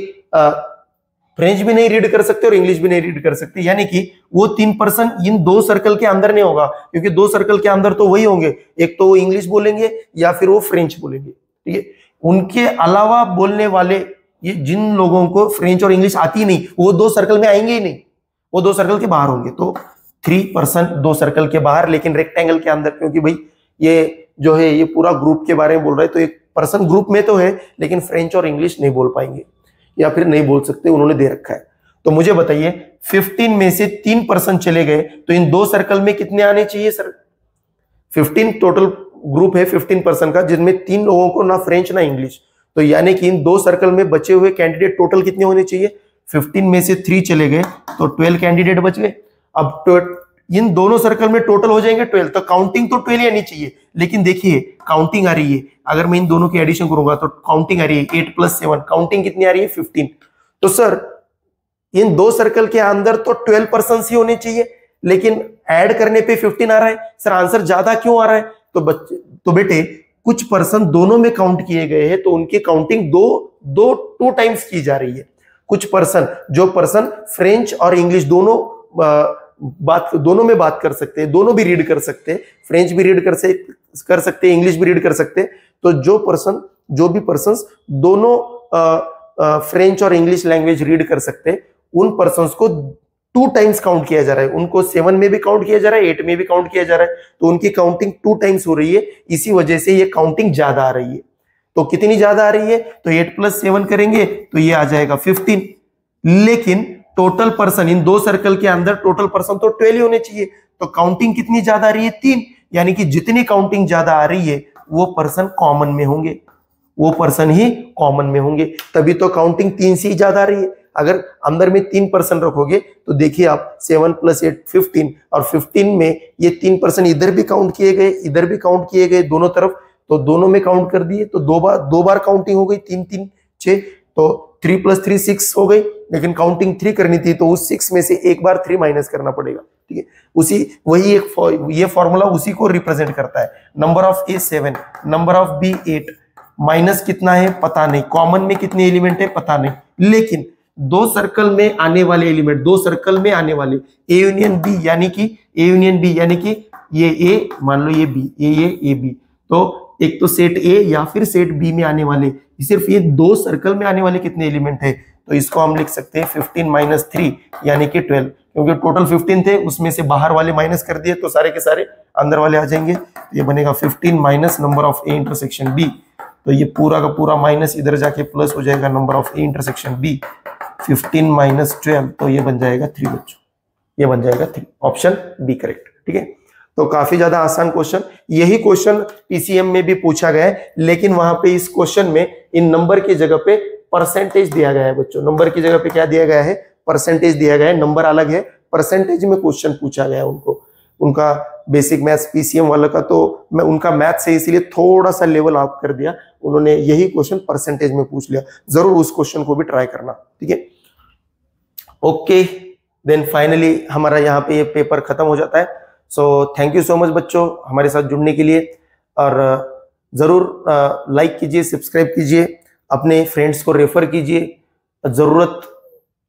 A: फ्रेंच भी नहीं रीड कर सकते और इंग्लिश भी नहीं रीड कर सकते, यानी कि वो 3 पर्सन इन 2 सर्कल के अंदर नहीं होगा, क्योंकि 2 सर्कल के अंदर तो वही होंगे, एक तो वो इंग्लिश बोलेंगे या फिर वो फ्रेंच बोलेंगे, ठीक है। उनके अलावा बोलने वाले, ये जिन लोगों को फ्रेंच और इंग्लिश आती नहीं, वो 2 सर्कल में आएंगे ही नहीं, वो 2 सर्कल के बाहर होंगे। तो 3 पर्सन 2 सर्कल के बाहर, लेकिन रेक्टेंगल के अंदर, क्योंकि भाई ये जो है ये पूरा ग्रुप के बारे में बोल रहा है, तो एक पर्सन ग्रुप में तो है लेकिन फ्रेंच और इंग्लिश नहीं बोल पाएंगे या फिर नहीं बोल सकते, उन्होंने दे रखा है। तो मुझे बताइए 15 में से 3 पर्सन चले गए तो इन 2 सर्कल में कितने आने चाहिए सर? 15 टोटल ग्रुप है 15 पर्सन का, जिनमें 3 लोगों को ना फ्रेंच ना इंग्लिश, तो यानी कि इन 2 सर्कल में बचे हुए कैंडिडेट टोटल कितने होने चाहिए? 15 में से 3 चले गए तो 12 कैंडिडेट बच गए। अब इन दोनों सर्कल में टोटल हो जाएंगे 12, तो काउंटिंग तो 12 आनी चाहिए, लेकिन देखिए काउंटिंग आ रही है, अगर मैं इन दोनों की एडिशन करूंगा तो काउंटिंग आ रही है 8 + 7, काउंटिंग कितनी आ रही है? 15। तो सर इन 2 सर्कल के अंदर तो 12 पर्सन ही होने चाहिए, लेकिन ऐड करने पे 15 आ रहा है। सर आंसर ज्यादा क्यों आ रहा है? तो बेटे कुछ पर्सन दोनों में काउंट किए गए हैं, तो उनकी काउंटिंग टू टाइम्स की जा रही है। कुछ पर्सन, जो पर्सन फ्रेंच और इंग्लिश दोनों में बात कर सकते हैं, दोनों भी रीड कर सकते हैं, फ्रेंच भी रीड कर सकते हैं, इंग्लिश भी रीड कर सकते हैं, तो जो भी पर्सन दोनों फ्रेंच और इंग्लिश लैंग्वेज रीड कर सकते हैं, उन पर्सन्स को 2 टाइम्स काउंट किया जा रहा है। उनको 7 में भी काउंट किया जा रहा है, 8 में भी काउंट किया जा रहा है, तो उनकी काउंटिंग 2 टाइम्स हो रही है। इसी वजह से ये काउंटिंग ज्यादा आ रही है। तो कितनी ज्यादा आ रही है? तो 8 + 7 करेंगे तो ये आ जाएगा 15, लेकिन टोटल पर्सन इन 2 सर्कल के अंदर टोटल पर्सन तो 12 होने चाहिए, तो काउंटिंग कितनी ज्यादा आ रही है? 3, यानी कि जितनी काउंटिंग ज्यादा आ रही है वो पर्सन कॉमन में होंगे, वो पर्सन ही कॉमन में होंगे, तभी तो काउंटिंग 3 से ही ज्यादा आ रही है। अगर अंदर में 3 पर्सन रखोगे तो देखिए आप 7 + 8 15, और 15 में ये 3 पर्सन इधर भी काउंट किए गए, इधर भी काउंट किए गए, दोनों तरफ, तो दोनों में काउंट कर दिए, तो 2 बार काउंटिंग हो गई, 3 3 6, तो 3 + 3 6 हो गई, लेकिन काउंटिंग 3 करनी थी तो उस 6 में से एक बार 3 माइनस करना पड़ेगा, ठीक है। ये फॉर्मूला उसी को रिप्रेजेंट करता है। Number of A 7, number of B 8, minus कितना है पता नहीं, कॉमन में कितने एलिमेंट है पता नहीं, लेकिन दो सर्कल में आने वाले एलिमेंट, दो सर्कल में आने वाले ए यूनियन बी, यानी कि ए यूनियन बी यानी कि ये ए मान लो ये बी, ये बी, तो एक तो सेट ए या फिर सेट बी में आने वाले, सिर्फ ये दो सर्कल में आने वाले कितने एलिमेंट है, तो इसको हम लिख सकते हैं 15 माइनस 3 यानी कि 12, क्योंकि टोटल 15 थे, उसमें से बाहर वाले माइनस कर दिए तो सारे के सारे अंदर वाले आ जाएंगे। ये बनेगा 15 minus number of A intersection B, तो ये पूरा का पूरा माइनस इधर जाके प्लस हो जाएगा number of A intersection B, 15 minus 12, तो ये बन जाएगा 3 बच्चों, ये बन जाएगा 3, ऑप्शन बी करेक्ट। ठीक है, तो काफी ज्यादा आसान क्वेश्चन, यही क्वेश्चन पीसीएम में भी पूछा गया है, लेकिन वहां पे इस क्वेश्चन में इन नंबर की जगह पे परसेंटेज दिया गया है बच्चों, नंबर की जगह पे क्या दिया गया है, परसेंटेज दिया गया है, नंबर अलग है, परसेंटेज में क्वेश्चन पूछा गया है उनको, उनका बेसिक मैथ्स पीसीएम वाला का, तो मैं उनका मैथ से इसीलिए थोड़ा सा लेवल अप कर दिया, उन्होंने यही क्वेश्चन परसेंटेज में पूछ लिया, जरूर उस क्वेश्चन को भी ट्राई करना। ठीक है, ओके, देन फाइनली हमारा यहाँ पे ये पेपर खत्म हो जाता है। So thank you so much बच्चों हमारे साथ जुड़ने के लिए, और जरूर लाइक कीजिए, सब्सक्राइब कीजिए, अपने फ्रेंड्स को रेफर कीजिए, जरूरत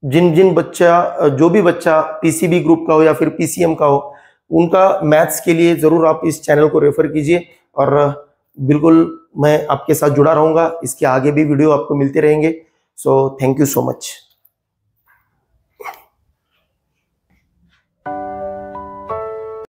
A: जिन बच्चा, जो भी बच्चा पीसीबी ग्रुप का हो या फिर पीसीएम का हो, उनका मैथ्स के लिए जरूर आप इस चैनल को रेफर कीजिए, और बिल्कुल मैं आपके साथ जुड़ा रहूंगा, इसके आगे भी वीडियो आपको मिलते रहेंगे। So thank you so much.